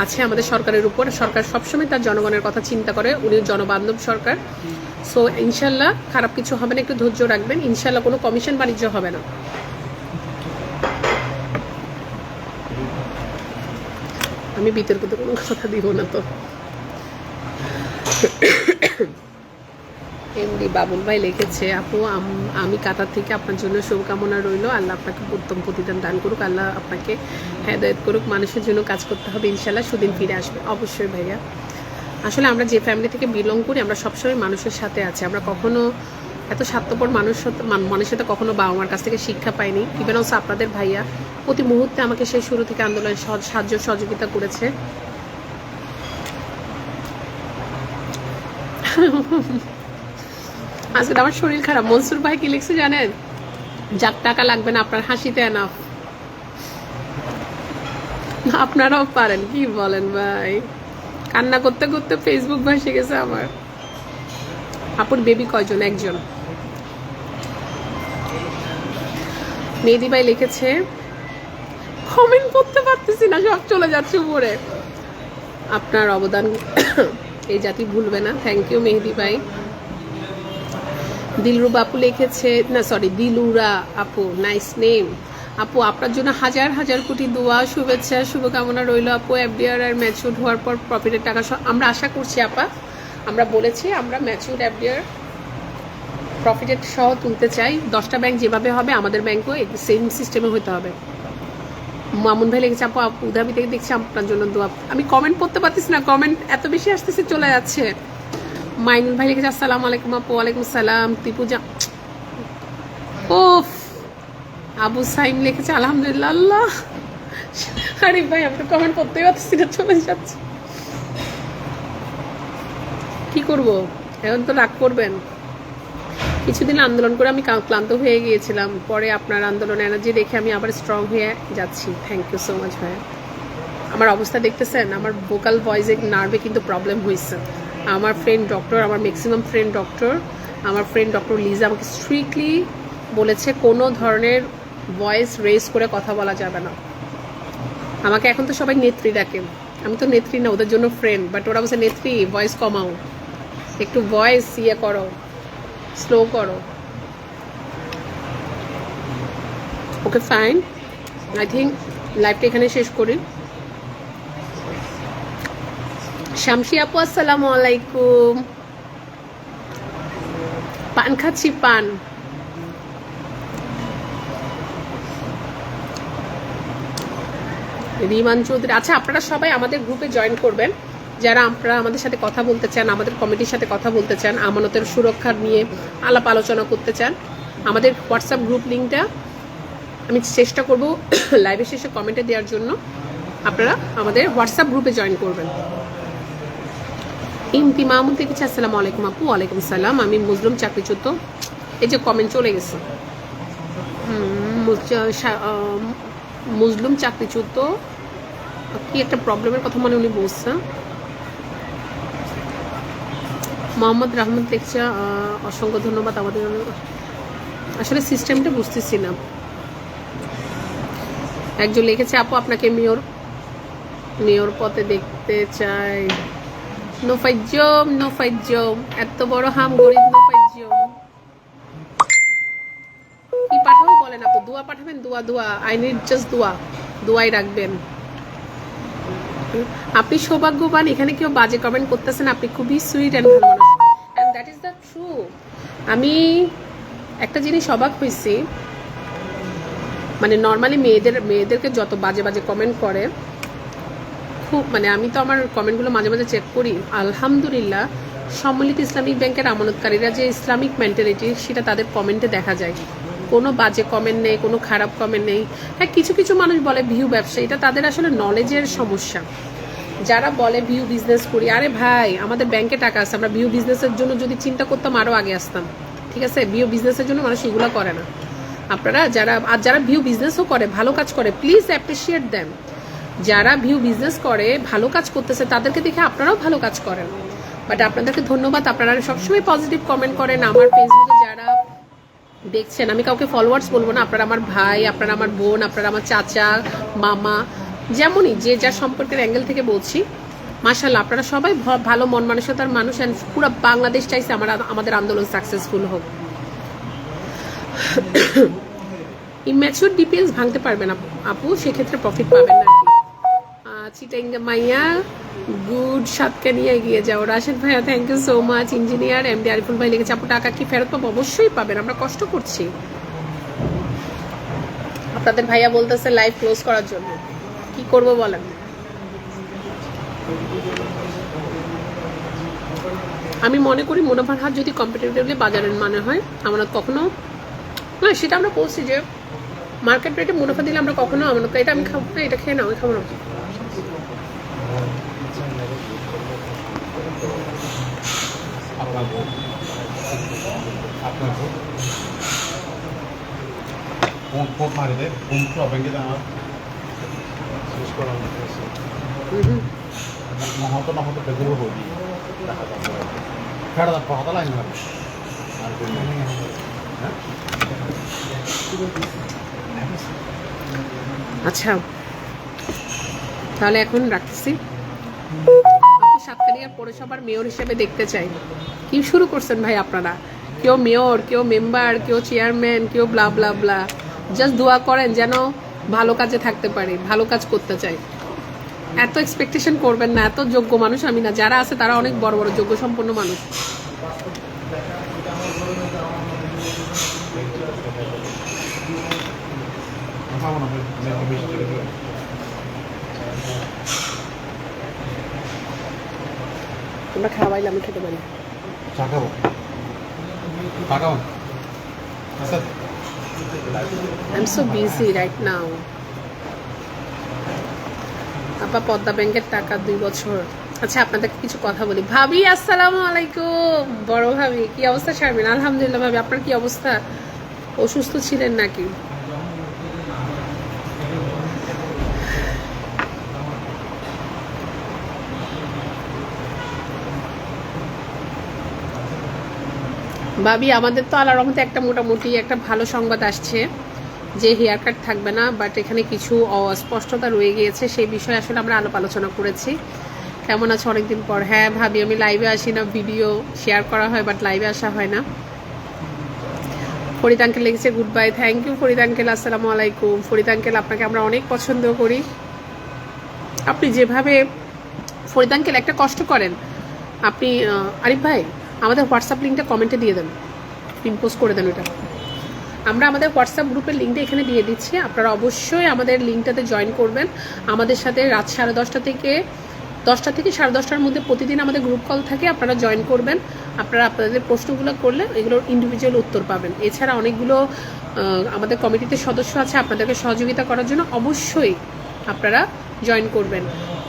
আছে আমাদের সরকারের উপর। সরকার সবসময় তার জনগণের কথা চিন্তা করে, উনি জনবান্ধব সরকার। সো ইনশাল্লাহ খারাপ কিছু হবে না, একটু ধৈর্য রাখবেন। ইনশাল্লাহ কোনো কমিশন বাণিজ্য হবে না। আমি বিতর্কিত কোনো কথা দিব না তো। এমডি বাবুল ভাই লিখেছে, আপু আমি কাতার থেকে আপনার জন্য শুভকামনা রইল। আল্লাহ আপনাকে উত্তম প্রতিদান দান করুক, আল্লাহ আপনাকে হেদায়েত করুক। মানুষের জন্য কাজ করতে হবে, ইনশাল্লাহ সুদিন ফিরে আসবে। অবশ্যই ভাইয়া। আসলে আমরা যে ফ্যামিলি থেকে বিলং করি, আমরা সবসময় মানুষের সাথে আছি। আমরা কখনো এত স্বার্থপর মানুষের সাথে কখনো বাবা মার কাছ থেকে শিক্ষা পাইনি। ইভেন অলসো আপনাদের ভাইয়া প্রতি মুহূর্তে আমাকে সেই শুরু থেকে আন্দোলনে সাহায্য সহযোগিতা করেছে। আজকে আমার শরীর খারাপ। মনসুর ভাই কি লিখছে জানেন? যার টাকা লাগবে না, আপনার হাসিতে এনাফ। আপনারাও পারেন, কি বলেন ভাই? কান্না করতে করতে ফেসবুক ভাসে গেছে আমার। আপুর বেবি কয়জন? একজন। মেহেদি ভাই লিখেছে, কমেন্ট করতে পারতেছি না, সব চলে যাচ্ছে উপরে। আপনার অবদান এই জাতি ভুলবে না। থ্যাংক ইউ মেহেদি ভাই। দিলরুবা আপু লিখেছে, না সরি দিলুরা আপু, নাইস নেম। আপু আপনার জন্য হাজার হাজার কোটি দোয়া, শুভেচ্ছা, শুভকামনা রইল আপু। এফডিআর আর ম্যাচিউর হওয়ার পর প্রফিটের টাকা আমরা আশা করছি আপা। আমরা বলেছি আমরা ম্যাচিউর এফডিআর প্রফিটের সহ তুলতে চাই। 10টা ব্যাংক যেভাবে হবে আমাদের ব্যাংকও সেম সিস্টেমে হতে হবে। মামুন ভাই লিখেছে, আপু উদাবি থেকে দেখছি আপনার জন্য দোয়া। আমি কমেন্ট পড়তে পারতেছি না, কমেন্ট এত বেশি আসতেছে, চলে যাচ্ছে। মাইনুল ভাই লিখেছে, আসসালামু আলাইকুম আপু। ওয়ালাইকুম সালাম। টিপুজা ওফ। আবু সাইম লিখেছে, আলহামদুলিল্লাহ। আল্লাহ। আরে ভাই আমি তো কমেন্ট করতেই পারতেছি না, চলে যাচ্ছে। কি করব এখন? তো রাগ করবেন। কিছুদিন আন্দোলন করে আমি ক্লান্ত হয়ে গিয়েছিলাম, পরে আপনার আন্দোলন এনার্জি দেখে আমি আবার স্ট্রং হয়ে যাচ্ছি। থ্যাংক ইউ সো মাচ ভাই। আমার অবস্থা দেখতেছেন, আমার ভোকাল ভয়েসে নার্ভে কিন্তু প্রবলেম হয়েছে। আমার ফ্রেন্ড ডক্টর, আমার ম্যাক্সিমাম ফ্রেন্ড ডক্টর, আমার ফ্রেন্ড ডক্টর লিজা আমাকে স্ট্রিক্টলি বলেছে কোনো ধরনের ভয়েস রেজ করে কথা বলা যাবে না। আমাকে এখন তো সবাই নেত্রী ডাকে, আমি তো নেত্রী না, ওদের জন্য ফ্রেন্ড। বাট ওরা বলছে নেত্রী ভয়েস কমাও, একটু ভয়েস ইয়ে করো, স্লো করো। ওকে ফাইন, আই থিঙ্ক লাইভটা এখানে শেষ করি। শামসি আপু আসসালামু আলাইকুম। পান খাচ্ছি, পান। রিমান চৌধুরী, আচ্ছা আপনারা সবাই আমাদের গ্রুপে জয়েন করবেন যারা আপনারা আমাদের সাথে কথা বলতে চান, আমাদের কমিটির সাথে কথা বলতে চান, আমানতের সুরক্ষা নিয়ে আলাপ আলোচনা করতে চান। আমাদের হোয়াটসঅ্যাপ গ্রুপ লিঙ্কটা আমি চেষ্টা করব লাইভে শেষে কমেন্টে দেওয়ার জন্য। আপনারা আমাদের হোয়াটসঅ্যাপ গ্রুপে জয়েন করবেন। ইমতিমামুল দেখেছি, আসসালামু আলাইকুম আপু। ওয়ালাইকুম সালাম। আমি মুসলিম চাকরিচ্যুত। এই যে কমেন্ট চলে গেছে, মুসলিম চাকরিচ্যুত, কি একটা প্রবলেমের কথা মানে উনি বলছেন। মোহাম্মদ রহমত দেখছে, অসংখ্য ধন্যবাদ। আমাদের আসলে সিস্টেমটা বুঝতেছি না। একজন লিখেছে আপু আপনাকে মেয়র পথে দেখতে চাই। নো ফাইজম এত বড় হাম গরিব নো ফাইজম। কি পাঠাবো বলেন আপু? দোয়া পাঠাবেন? দোয়া আই নিড জাস্ট দোয়াই রাখবেন। আপনি সৌভাগ্যবান, এখানে কেউ বাজে কমেন্ট করতেছেন। আপনি খুবই সুইট অ্যান্ড ভালো মানুষ, and that is the true. আমি একটা জিনিস অবাক হয়েছি, মানে নর্মালি মেয়েদেরকে যত বাজে কমেন্ট করে, খুব মানে আমি তো আমার কমেন্টগুলো মাঝে মাঝে চেক করি। আলহামদুলিল্লাহ সম্মিলিত ইসলামিক ব্যাংকের আমানতকারীরা যে ইসলামিক মেন্টালিটি, সেটা তাদের কমেন্টে দেখা যায়। কোনো বাজে কমেন্ট নেই, কোনো খারাপ কমেন্ট নেই। হ্যাঁ, কিছু মানুষ বলে ভিউ ব্যবসা, এটা তাদের আসলে নলেজের সমস্যা। যারা বলে ভিউ বিজনেস করি, আরে ভাই আমাদের ব্যাংকে টাকা আছে, আমরা ভিউ বিজনেসের জন্য যদি চিন্তা করতাম আরও আগে আসতাম। ঠিক আছে, ভিউ বিজনেসের জন্য মানুষ এগুলো করে না। আপনারা যারা ভিউ বিজনেসও করে, ভালো কাজ করে, প্লিজ অ্যাপ্রিসিয়েট দেম। যারা ভিউ বিজনেস করে, ভালো কাজ করতেছে, তাদেরকে দেখে আপনারাও ভালো কাজ করেন। বাট আপনাদেরকে ধন্যবাদ, আপনারা সবসময় পজিটিভ কমেন্ট করেন। আমার ফেসবুকে যারা দেখছেন, আমি কাউকে ফলোয়ার্স বলবো না, আপনারা আমার ভাই, আপনারা আমার বোন, আপনারা আমার চাচা, মামা, যেমনই যে যার সম্পর্কের অ্যাঙ্গেল থেকে বলছি, মাশাআল্লাহ আপনারা সবাই ভালো মন মানসিকতার মানুষ। অ্যান্ড পুরো বাংলাদেশ চাইছে আমাদের আন্দোলন সাকসেসফুল হোক। ইম্যাচিউর ডিপিএস ভাঙতে পারবেন আপু, সেক্ষেত্রে প্রফিট পাবেন না। চিটাঙ্গা মাইয়া গুড, সাতকে নিয়ে এগিয়ে যাও। রাশেদ ভাইয়া thank you so much. Engineer MD Ariful ভাই লিখেছে আপু টাকা কি ফেরত পাবো? অবশ্যই পাবেন, আমরা কষ্ট করছি। আপনাদের ভাইয়া বলতেছে লাইভ ক্লোজ করার জন্য, কি করব বলেন? আমি মনে করি মুনাফার হার যদি কম্পিটিটিভলি বাজারের মানে হয়, আমরা কখনো না, সেটা আমরা বলছি যে মার্কেট রেটে মুনাফা দিলে আমরা কখনো আমানত, এটা আমি খাবো না, এটা খেয়ে নাও, খাবো না। আচ্ছা তাহলে এখন রাখতেছি। সাতকানিয়া পৌরসভার মেয়র হিসেবে দেখতে চাই। কি শুরু করছেন ভাই আপনারা? কেউ মেয়র, কেউ মেম্বার, কেউ চেয়ারম্যান, কেউ ব্লা ব্লা ব্লা। জাস্ট দোয়া করেন যেন ভালো কাজে থাকতে পারি, ভালো কাজ করতে চাই। এত এক্সপেকটেশন করবেন না, এত যোগ্য মানুষ আমি না, যারা আছে তারা অনেক বড় বড় যোগ্য সম্পন্ন মানুষ। তোমরা খাওয়াইলে আমি খেতে পারি। I'm so busy right now. আপা পদ্মা ব্যাংকের টাকা 2 বছর। আচ্ছা আপনাদেরকে কিছু কথা বলি। ভাবি আসসালামু আলাইকুম। বড় ভাবি কি অবস্থা? শারমিন আলহামদুলিল্লাহ। ভাবি আপনার কি অবস্থা? অসুস্থ ছিলেন নাকি? ভাবি আমাদের তো আল্লাহর রহমতে একটা মোটামুটি একটা ভালো সংবাদ আসছে যে হেয়ার কাট থাকবে না, বাট এখানে কিছু অস্পষ্টতা রয়ে গিয়েছে, সেই বিষয়ে আসলে আমরা আলোচনা করেছি। কেমন আছে অনেকদিন পর? হ্যাঁ ভাবি আমি লাইভে আসি না, ভিডিও শেয়ার করা হয় বাট লাইভে আসা হয় না। ফরিদ আঙ্কেল লিখেছে good bye. Thank you Farid uncle, আসসালামু আলাইকুম। ফরিদ আঙ্কেল আপনাকে আমরা অনেক পছন্দ করি। আপনি যেভাবে ফরিদ আঙ্কেল একটা কষ্ট করেন, আপনি আরিফ ভাই আমাদের হোয়াটসঅ্যাপ লিঙ্কটা কমেন্টে দিয়ে দেন, পিন পোস্ট করে দেন। ওটা আমরা আমাদের হোয়াটসঅ্যাপ গ্রুপের লিঙ্কটা এখানে দিয়ে দিচ্ছি, আপনারা অবশ্যই আমাদের লিঙ্কটাতে জয়েন করবেন। আমাদের সাথে রাত 10:30 থেকে 10টার মধ্যে প্রতিদিন আমাদের গ্রুপ কল থাকে, আপনারা জয়েন করবেন। আপনারা আপনাদের প্রশ্নগুলো করলে এগুলোর ইন্ডিভিজুয়াল উত্তর পাবেন। এছাড়া অনেকগুলো আমাদের কমিটিতে সদস্য আছে আপনাদেরকে সহযোগিতা করার জন্য, অবশ্যই আপনারা জয়েন করবেন।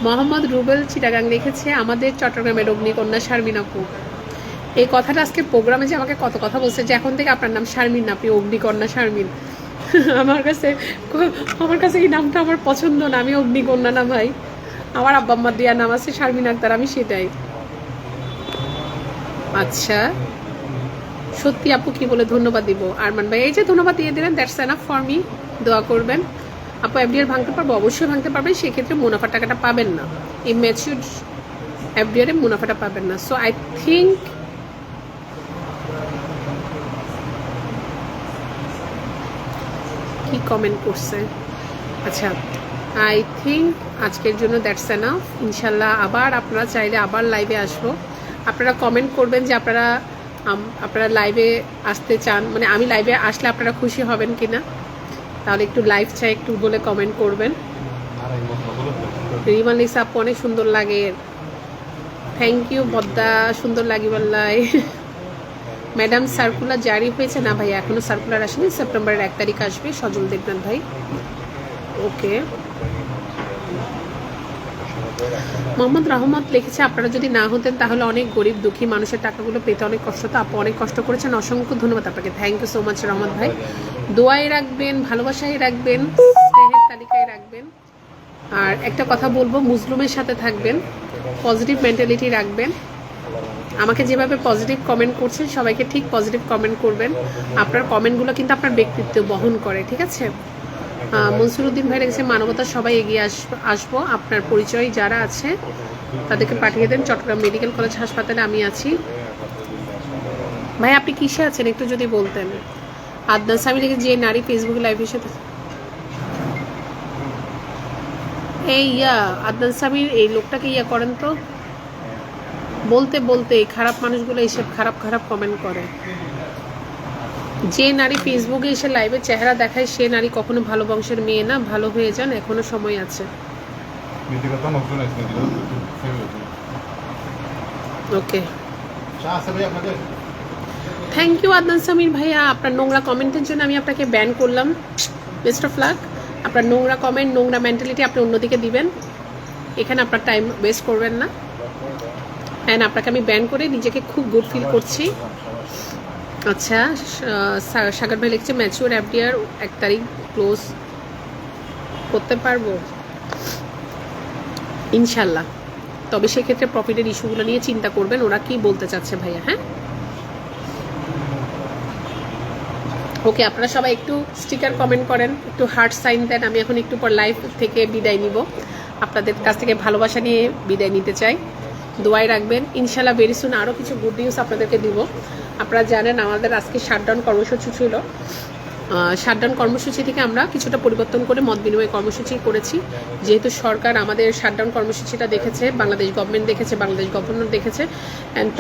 মোহাম্মদ রুবেল চিটাগাং লিখেছে আমাদের চট্টগ্রামের অগ্নিকন্যা শারমিন আপু। এই কথাটা আজকে প্রোগ্রামে যে আমাকে কত কথা বলছে যে এখন থেকে আপনার নাম শারমিন না, আপনি অগ্নিকন্যা শারমিন। আমার কাছে এই নামটা আমার পছন্দ না, আমি অগ্নিকন্যা না ভাই। আমার আব্বা আম্মার দেওয়ার নাম আছে শারমিন আক্তার, আমি সেটাই। আচ্ছা সত্যি আপু কি বলে ধন্যবাদ দিব আরমান ভাই, এই যে ধন্যবাদ দিয়ে দিলেন, দ্যাটস এনাফ ফর মি। দোয়া করবেন আপু, এফডিআর ভাঙতে পারবো, অবশ্যই ভাঙতে পারবেন, সেক্ষেত্রে মুনাফার টাকাটা পাবেন না, এই ম্যাচিউর এফডিআর এ মুনাফাটা পাবেন না। সো আই থিঙ্ক কি কমেন্ট করছে, আচ্ছা আই থিঙ্ক আজকের জন্য দ্যাটস এনাফ। ইনশাল্লাহ আবার আপনারা চাইলে আবার লাইভে আসবো, আপনারা কমেন্ট করবেন যে আপনারা লাইভে আসতে চান, মানে আমি লাইভে আসলে আপনারা খুশি হবেন কিনা, তাহলে একটু লাইভ চাই একটু বলে কমেন্ট করবেন। রিমান লিসা আপু অনেক সুন্দর লাগে, থ্যাংক ইউ বদ্দা, সুন্দর লাগে বললাই। ম্যাডাম সার্কুলার জারি হয়েছে না ভাই, এখনো সার্কুলার আসেনি, সেপ্টেম্বরের 1 তারিখ আসবে, সজল দেবনাথ ভাই। ওকে, মোহাম্মদ রহমত লিখেছে আপনারা যদি না হতেন তাহলে অনেক গরিব দুঃখী মানুষের টাকাগুলো পেতে অনেক কষ্ট, তো আপু অনেক কষ্ট করেছেন, অসংখ্য ধন্যবাদ আপনাকে, থ্যাংক ইউ সো মাচ রহমত ভাই। দোয়ায় রাখবেন, ভালোবাসায় রাখবেন, স্নেহের তালিকায় রাখবেন, আর একটা কথা বলবো, মুসলিমের সাথে থাকবেন, পজিটিভ মেন্টালিটি রাখবেন। আমাকে যেভাবে পজিটিভ কমেন্ট করছেন সবাইকে ঠিক পজিটিভ কমেন্ট করবেন, আপনার কমেন্টগুলো কিন্তু আপনার ব্যক্তিত্ব বহন করে, ঠিক আছে। মনসুর উদ্দিন ভাই রেখেছে মানবতার সবাই এগিয়ে আসবো, আপনার পরিচয় যারা আছে তাদেরকে পাঠিয়ে দেন, চট্টগ্রাম মেডিকেল কলেজ হাসপাতালে আমি আছি। ভাই আপনি কিসে আছেন একটু যদি বলতেন। আদনান সামি লিখে যে নারী ফেসবুকে লাইভ এসে, এই আদনান সামির এই লোকটাকে করেন তো, বলতে বলতে খারাপ মানুষগুলো এসে খারাপ খারাপ কমেন্ট করে। যে নারী ফেসবুকে এসে লাইভে চেহারা দেখায় সে নারী কখনো ভালো বংশের মেয়ে না, ভালো হয়ে যান, এখনো সময় আছে। ওকে, থ্যাংক ইউ আদনান সামির ভাইয়া, আপনার নোংরা কমেন্টের জন্য আমি আপনাকে ব্যান করলাম। বেস্ট অফ লাক, আপনার নোংরা কমেন্ট, নোংরা মেন্টালিটি আপনি অন্যদিকে দিবেন, এখানে আপনার টাইম ওয়েস্ট করবেন না। অ্যান্ড আপনাকে আমি ব্যান করে নিজেকে খুব গুড ফিল করছি। আচ্ছা, সাগর ভাই লিখছে ম্যাচিওর এফডিআর 1 তারিখ ক্লোজ করতে পারবো ইনশাল্লাহ, তবে সেক্ষেত্রে প্রফিটের ইস্যুগুলো নিয়ে চিন্তা করবেন, ওরা কি বলতে চাচ্ছে ভাইয়া। হ্যাঁ ওকে, আপনারা সবাই একটু স্টিকার কমেন্ট করেন, একটু হার্ট সাইন দেন। আমি এখন একটু পর লাইভ থেকে বিদায় নিব, আপনাদের কাছ থেকে ভালোবাসা নিয়ে বিদায় নিতে চাই, দোয়াই রাখবেন। ইনশাল্লাহ ভেরি সুন আরও কিছু গুড নিউজ আপনাদেরকে দিব। আপনারা জানেন আমাদের আজকে শাটডাউন কর্মসূচি ছিল, শাটডাউন কর্মসূচি থেকে আমরা কিছুটা পরিবর্তন করে মত বিনিময় কর্মসূচি করেছি, যেহেতু সরকার আমাদের শাটডাউন কর্মসূচিটা দেখেছে, বাংলাদেশ গভর্নমেন্ট দেখেছে, বাংলাদেশ গভর্নর দেখেছে, অ্যান্ড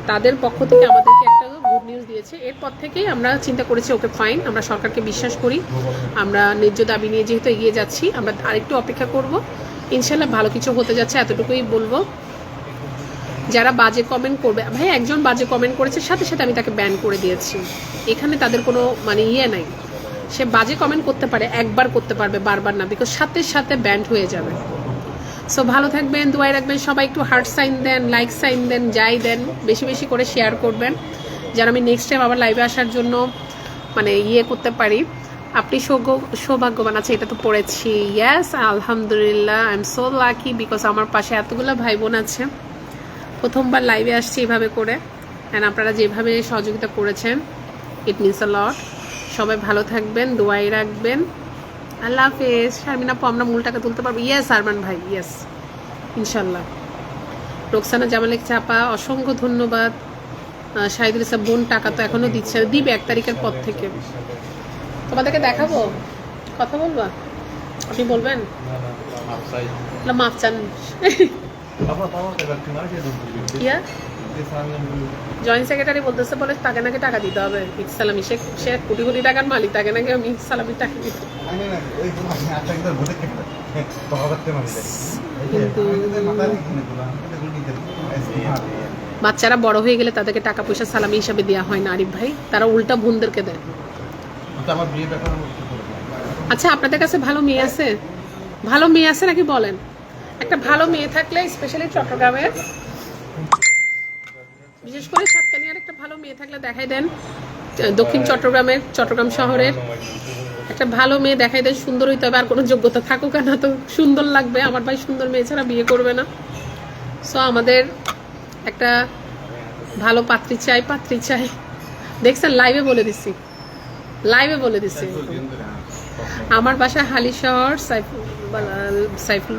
তাদের পক্ষ থেকে আমাদেরকে একটা গুড নিউজ দিয়েছে। এরপর থেকেই আমরা চিন্তা করেছি ওকে ফাইন, আমরা সরকারকে বিশ্বাস করি, আমরা ন্যায্য দাবি নিয়ে যেহেতু এগিয়ে যাচ্ছি, আমরা আরেকটু অপেক্ষা করব, ইনশাল্লাহ ভালো কিছু হতে যাচ্ছে, এতটুকুই বলবো। যারা বাজে কমেন্ট করবে, ভাই একজন বাজে কমেন্ট করেছে সাথে সাথে আমি তাকে ব্যান করে দিয়েছি, এখানে তাদের কোনো মানে নাই, সে বাজে কমেন্ট করতে পারে, একবার করতে পারবে, বারবার না, বিকজ সাথে সাথে ব্যান্ড হয়ে যাবে। সো ভালো থাকবেন, দোয়াই রাখবেন, সবাই একটু হার্ট সাইন দেন, লাইক সাইন দেন, যাই দেন, বেশি বেশি করে শেয়ার করবেন, যেন আমি নেক্সট টাইম আবার লাইভে আসার জন্য মানে করতে পারি। আপনি সৌভাগ্যবান, আছে এটা তো পড়েছি, ইয়েস আলহামদুলিল্লাহ, I am so lucky, because আমার পাশে এতগুলো ভাই বোন আছে, প্রথমবার লাইভে আসছি এভাবে করে, অ্যান্ড আপনারা যেভাবে সহযোগিতা করেছেন ইট মিনস আ লট। সবাই ভালো থাকবেন, দোয়াই রাখবেন, আল্লাহ হাফেজ। শারমিন আপু আমরা মূল টাকা তুলতে পারবো, ইয়েস আরমান ভাই, ইয়েস ইনশাল্লাহ। রোকসানা জামাল চাপা অসংখ্য ধন্যবাদ। শাহিদুল ইসলাম বোন টাকা তো এখনো দিচ্ছে, দিবে 1 তারিখের পর থেকে। তোমাদেরকে দেখাবো, কথা বলবা, আপনি বলবেন মাফ চান। জয়েন্ট সেক্রেটারি বলতেছে বলে তাকে নাকি টাকা দিতে হবে, ইকসালামি সে কোটি কোটি টাকার মালিক, তাকে নাকি আমি ইকসালামি টাকা দিতে। বাচ্চারা বড় হয়ে গেলে তাদেরকে টাকা পয়সা সালামি হিসাবে দেওয়া হয় না আরিফ ভাই, তারা উল্টা বোনদেরকে দেয়। আচ্ছা আপনাদের কাছে ভালো মেয়ে আছে, ভালো মেয়ে আছে নাকি বলেন? একটা ভালো মেয়ে থাকলে স্পেশালি চট্টগ্রামের, বিশেষ করে সাতকানিয়ার একটা ভালো মেয়ে থাকলে দেখাই দেন, দক্ষিণ চট্টগ্রামের, চট্টগ্রাম শহরের একটা ভালো মেয়ে দেখাই দেন, সুন্দর হইতে হবে, আর কোনো যোগ্যতা থাকুক না তো সুন্দর লাগবে। আমার ভাই সুন্দর মেয়ে ছাড়া বিয়ে করবে না। সো আমাদের একটা ভালো পাত্রী চাই, দেখছেন, লাইভে বলে দিছি, লাইভে বলে দিছি। আমার বাসা হালিশহর। সাইফুল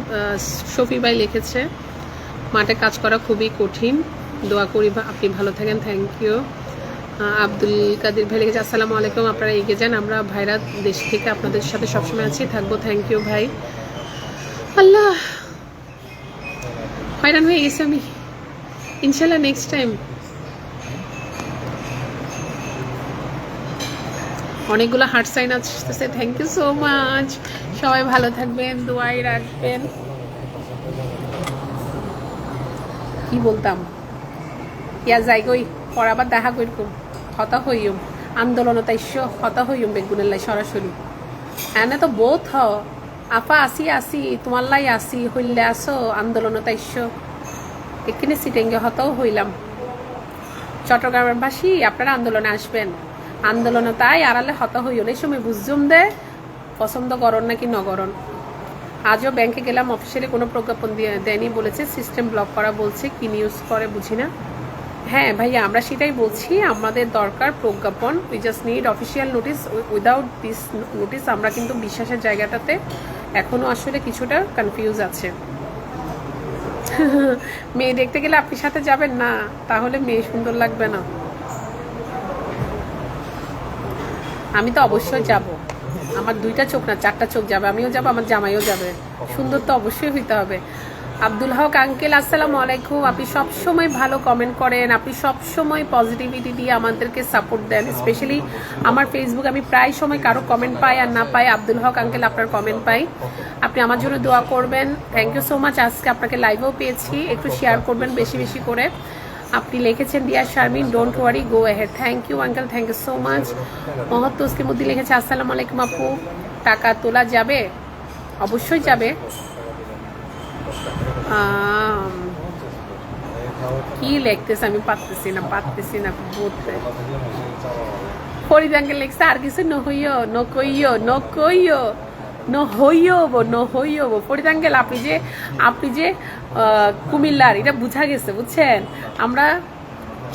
শফি ভাই লিখেছে, মাঠে কাজ করা খুবই কঠিন, দোয়া করি আপনি ভালো থাকেন, থ্যাংক ইউ। আব্দুল কাদির ভাই লিখেছে, আসসালামু আলাইকুম, আপনারা এগিয়ে যান, আমরা ভাইরা দেশ থেকে আপনাদের সাথে সবসময় আছি, থাকবো, থ্যাংক ইউ ভাই। আল্লাহ, হয়রান হয়ে গেছি আমি, ইনশাল্লাহ নেক্সট টাইম। অনেকগুলো হার্ট সাইন আসতেছে, থ্যাংক ইউ সো মাচ। সবাই ভালো থাকবেন, দোয়াই রাখবেন। কি বলতাম, ইয়া যাইগই পর আবার দেখা করব, হতা হইম আন্দোলন তাইশ, হতা হইম বেগুনের লাই সরাসরি। এনে তো বোধ হ আপা আসি আসি তোমার লাই আসি হইলে আসো আন্দোলন তাইশ, এখানে সিটেঙ্গে হতাও হইলাম। চট্টগ্রামের বাসী আপনারা আন্দোলনে আসবেন, আন্দোলনে তাই আড়ালে হতা হইল, এই সময় বুঝজুম দে পছন্দ করন নাকি নগরণ। আজও ব্যাংকে গেলাম, অফিসিয়ালি কোনো প্রজ্ঞাপন দেয়নি, বলেছে সিস্টেম ব্লক করা, বলছে কি নিউজ করে বুঝি না। হ্যাঁ ভাইয়া, আমরা সেটাই বলছি, আমাদের দরকার প্রজ্ঞাপন, we just need official notice. Without this notice আমরা কিন্তু বিশ্বাসের জায়গাটাতে এখনো আসলে কিছুটা কনফিউজ আছে। মেয়ে দেখতে গেলে আপনি সাথে যাবেন না, তাহলে মেয়ে সুন্দর লাগবে না। আমি তো অবশ্যই যাব, আমার 2টা চোখ না 4টা চোখ যাবে, আমিও যাব, আমার জামাইও যাবে, সুন্দর তো অবশ্যই হইতে হবে। আব্দুল হক আঙ্কেল, আসসালামু আলাইকুম, আপনি সবসময় ভালো কমেন্ট করেন, আপনি সবসময় পজিটিভিটি দিয়ে আমাদেরকে সাপোর্ট দেন। স্পেশালি আমার ফেসবুক আমি প্রায় সময় কারো কমেন্ট পাই আর না পাই, আব্দুল হক আঙ্কেল আপনার কমেন্ট পাই, আপনি আমার জন্য দোয়া করবেন, থ্যাংক ইউ সো মাচ। আজকে আপনাকে লাইভেও পেয়েছি, একটু শেয়ার করবেন বেশি বেশি করে। আপনি লিখেছেন dear Sharmin, don't worry, go ahead, thank you uncle, thank you so much. মহৎ তসলিম উদ্দিন লিখেছে, আসসালামু আলাইকুম আপু, টাকা তোলা যাবে? অবশ্যই যাবে। কি লিখতেছে আমি পারতেছি না বলতে। ফরিদ আঙ্কেল লিখছে, আর কিছু নহইও। ফরিদ আঙ্কেল, আপনি যে কুমিল্লার, এটা বুঝা গেছে বুঝছেন। আমরা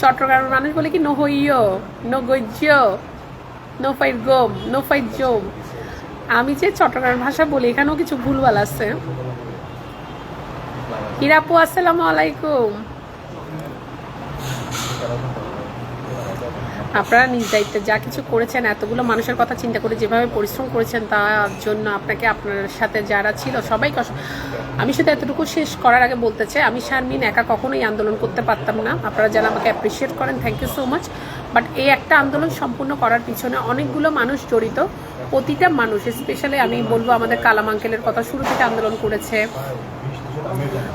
চট্টগ্রামের মানুষ বলে কি নহইও, নগৈজ্য, নোফাইট গোম, নোফাইট জোম। আমি যে চট্টগ্রামের ভাষা বলি, এখানেও কিছু ভুলভাল আছে। হিরাপু, আসসালামু আলাইকুম। আপনারা নিজ দায়িত্বে যা কিছু করেছেন, এতগুলো মানুষের কথা চিন্তা করে যেভাবে পরিশ্রম করেছেন, তার জন্য আপনাকে, আপনার সাথে যারা ছিল সবাইকে আমি শুধু এতটুকু শেষ করার আগে বলতে চাই, আমি শারমিন একা কখনোই আন্দোলন করতে পারতাম না। আপনারা যারা আমাকে অ্যাপ্রিসিয়েট করেন, thank you so much. But এই একটা আন্দোলন সম্পূর্ণ করার পিছনে অনেকগুলো মানুষ জড়িত, প্রতিটা মানুষ। স্পেশালি আমি বলবো, আমাদের কালাম আঙ্কেলের কথা শুরু থেকে আন্দোলন করেছে,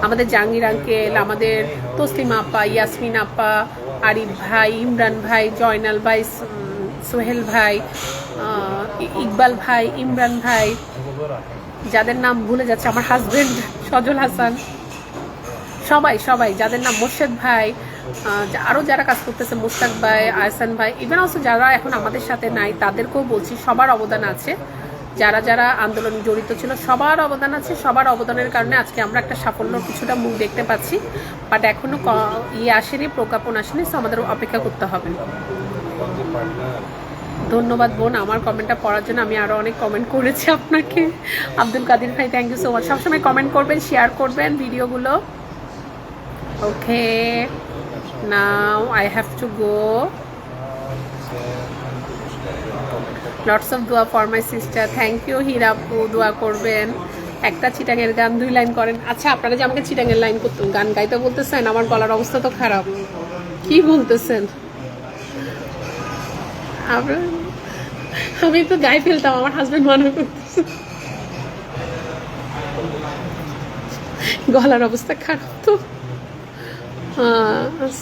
আমাদের জাহাঙ্গীর আঙ্কেল, আমাদের তসলিমা আপা, ইয়াসমিন আপা, আরিফ ভাই, ইমরান ভাই, জয়নাল ভাই, সোহেল ভাই, ইকবাল ভাই, ইমরান ভাই, যাদের নাম ভুলে যাচ্ছে, আমার হাজবেন্ড সজল হাসান, সবাই যাদের নাম, মোর্শেদ ভাই, আরও যারা কাজ করতেছে, মুস্তাক ভাই, আহসান ভাই, ইভেন অলসো যারা এখন আমাদের সাথে নাই, তাদেরকেও বলছি সবার অবদান আছে। যারা যারা আন্দোলনে জড়িত ছিল সবার অবদান আছে, সবার অবদানের কারণে আজকে আমরা একটা সাফল্য কিছুটা মুখ দেখতে পাচ্ছি। বাট এখনো আসেনি, প্রজ্ঞাপন আসেনি, সো আমাদের অপেক্ষা করতে হবে। ধন্যবাদ বোন আমার কমেন্টটা পড়ার জন্য, আমি আরও অনেক কমেন্ট করেছি আপনাকে। আব্দুল কাদির ভাই, থ্যাংক ইউ সো মাচ। সবসময় কমেন্ট করবেন, শেয়ার করবেন ভিডিওগুলো। Okay, now I have to go. Lots of দোয়া for my sister, thank you হিরাপু, দোয়া করবেন। একটা চিটাঙের গান 2 লাইন করেন। আচ্ছা, আপনারা যে আমাকে চিটাঙের লাইন করতে গান গাইতে বলতেছেন, আমার গলার অবস্থা তো খারাপ, কি বলতেছেন? আমি তো গায়ে ফেলতাম, আমার হাজবেন্ড মনে করতেছে গলার অবস্থা খারাপ তো।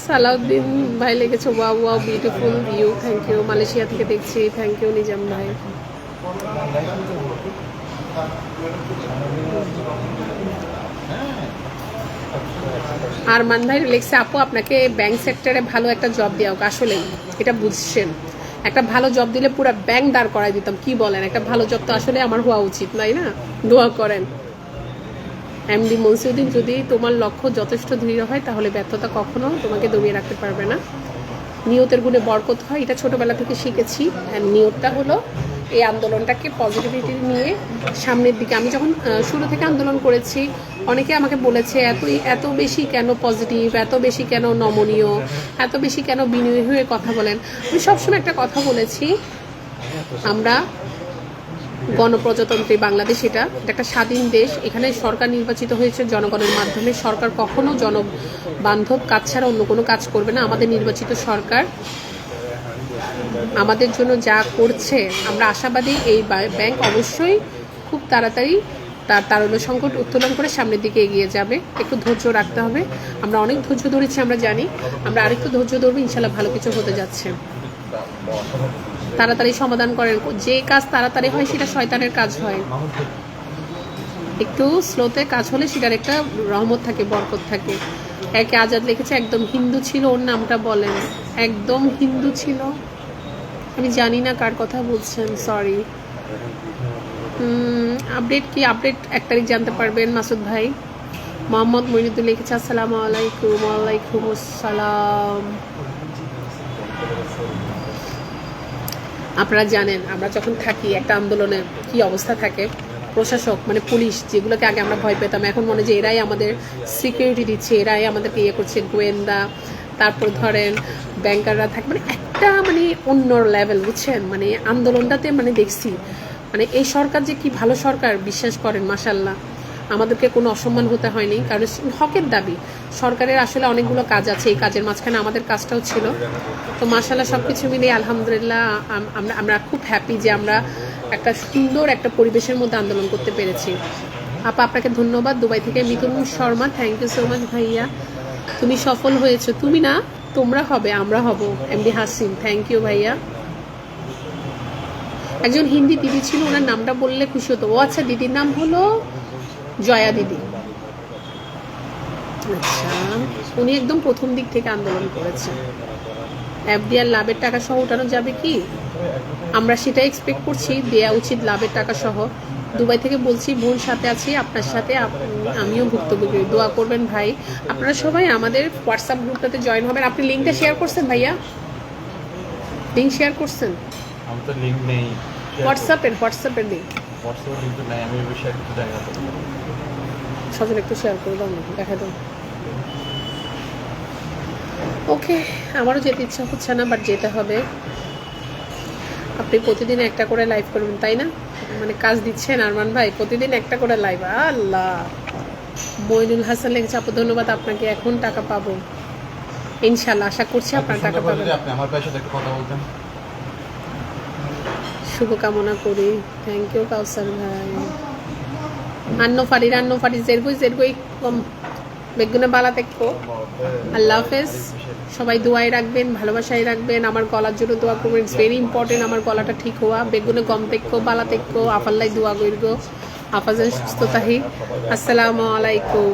সালাউদ্দিন ভাই লেগেছে, wow wow beautiful view, thank you. Malaysia থেকে দেখছি, থ্যাংক ইউ নিজাম ভাই। আরমান ভাই লেগেছে, আপু আপনাকে ব্যাংক সেক্টরে ভালো একটা জব দেওয়া হোক। আসলেই এটা বুঝছেন, একটা ভালো জব দিলে পুরো ব্যাংক দাঁড় করাই দিতাম, কি বলেন? একটা ভালো জব তো আসলে আমার হওয়া উচিত, তাই না? দোয়া করেন। এমডি মনসুদ্দিন, যদি তোমার লক্ষ্য যথেষ্ট দৃঢ় হয় তাহলে ব্যর্থতা কখনো তোমাকে দমিয়ে রাখতে পারবে না। নিয়তের গুণে বরকত হয়, এটা ছোটোবেলা থেকে শিখেছি। নিয়তটা হলো এই আন্দোলনটাকে পজিটিভিটি নিয়ে সামনের দিকে। আমি যখন শুরু থেকে আন্দোলন করেছি, অনেকে আমাকে বলেছে এত বেশি কেন পজিটিভ, এত বেশি কেন নমনীয়, এত বেশি কেন বিনয়ী হয়ে কথা বলেন। আমি সবসময় একটা কথা বলেছি, আমরা গণপ্রজাতন্ত্রী বাংলাদেশ, এটা একটা স্বাধীন দেশ। এখানে সরকার নির্বাচিত হয়েছে জনগণের মাধ্যমে। সরকার কখনো জনবান্ধব কাজ ছাড়া অন্য কোনো কাজ করবে না। আমাদের নির্বাচিত সরকার আমাদের জন্য যা করছে, আমরা আশাবাদী এই ব্যাংক অবশ্যই খুব তাড়াতাড়ি তার তারল্য সংকট উত্তোলন করে সামনের দিকে এগিয়ে যাবে। একটু ধৈর্য রাখতে হবে। আমরা অনেক ধৈর্য ধরেছি, আমরা জানি। আমরা আরেকটু ধৈর্য ধরবো, ইনশাল্লাহ ভালো কিছু হতে যাচ্ছে। তাড়াতাড়ি সমাধান করেন। যে কাজ তাড়াতাড়ি হয় সেটা শয়তানের কাজ হয়। একটু স্লোতে কাজ হলে সেটার একটা রহমত থাকে, বরকত থাকে। একে আজাদ লিখেছে একদম হিন্দু ছিল, ওর নামটা বলেন। একদম হিন্দু ছিল, আমি জানি না কার কথা বলছেন, সরি। আপডেট কি? আপডেট 1 তারিখ জানতে পারবেন মাসুদ ভাই। মোহাম্মদ মইনুদ্দিন লিখেছে আসসালামু আলাইকুম। ওয়ালাইকুম আসসালাম। আপনারা জানেন আমরা যখন থাকি একটা আন্দোলনের কি অবস্থা থাকে। প্রশাসক মানে পুলিশ, যেগুলোকে আগে আমরা ভয় পেতাম, এখন মনে যে এরাই আমাদের সিকিউরিটি দিচ্ছে, এরাই আমাদেরকে ইয়ে করছে, গোয়েন্দা। তারপর ধরেন ব্যাংকাররা থাকে, মানে একটা মানে অন্য লেভেল, বুঝছেন? মানে আন্দোলনটাতে মানে দেখছি মানে এই সরকার যে কি ভালো সরকার, বিশ্বাস করেন মাশাল্লাহ। আমাদেরকে কোনো অসম্মান হতে হয়নি, কারণ হকের দাবি। সরকারের আসলে অনেকগুলো কাজ আছে, এই কাজের মাঝখানে আমাদের কাজটাও ছিল। তো মাশাল্লাহ সব কিছু মিলিয়ে আলহামদুলিল্লাহ আমরা খুব হ্যাপি যে আমরা একটা সুন্দর একটা পরিবেশের মধ্যে আন্দোলন করতে পেরেছি। আপা আপনাকে ধন্যবাদ। দুবাই থেকে Mithun Sharma, thank you so much ভাইয়া। তুমি সফল হয়েছো। তুমি না, তোমরা হবে, আমরা হব। এমডি হাসিন, থ্যাংক ইউ ভাইয়া। একজন হিন্দি দিদি ছিল, ওনার নামটা বললে খুশি হতো। ও আচ্ছা, দিদির নাম হলো জয়া দিদি। আচ্ছা, উনি একদম প্রথম দিক থেকে আন্দোলন করেছেন। এফডিআর লাভের টাকা সহ উঠানো যাবে কি? আমরা সেটা এক্সপেক্ট করছি, দেয়া উচিত লাভের টাকা সহ। দুবাই থেকে বলছি, বোন সাথে আছি, আপনার সাথে আমিও ভুক্তভোগী। দোয়া করবেন ভাই। আপনারা সবাই আমাদের হোয়াটসঅ্যাপ গ্রুপটাতে জয়েন হবেন। আপনি লিঙ্কটা শেয়ার করছেন ভাইয়া? লিঙ্ক শেয়ার করছেন? আমি তো লিংক নেই হোয়াটসঅ্যাপের লিঙ্ক। হোয়াটসঅ্যাপে লিংক নাই, আমি এই বিষয়ে কিছু জানি না। সজল একটু শেয়ার করে দাও না, দেখা দাও। ওকে, আমারও যেতে ইচ্ছা হচ্ছে না, বাট যেতে হবে। আপনি প্রতিদিন একটা করে লাইভ করবেন, তাই না? মানে কাজ দিচ্ছেন আরমান ভাই, প্রতিদিন একটা করে লাইভ। আল্লাহ। মইনুল হাসান লিখেছে আপু ধন্যবাদ আপনাকে, এখন টাকা পাবো ইনশাল্লাহ। আশা করছি আপনার টাকা পাবেন। আপনি আমার ভাইয়ের সাথে একটু কথা বলতেন। শুভকামনা করি। থ্যাংক ইউ কাউসার ভাই। রান্নো ফারি জেরগই কম বেগুনে বালা দেখো। আল্লাহ হাফেজ। সবাই দোয়াই রাখবেন, ভালোবাসায় রাখবেন। আমার গলার জন্য দোয়া করবেন, ইটস ভেরি ইম্পর্টেন্ট আমার গলাটা ঠিক হওয়া। বেগুনে গম দেখো, বালা দেখো, আফাল্লাই দোয়া করবো। আফাজের সুস্থতাহি। আসসালামু আলাইকুম।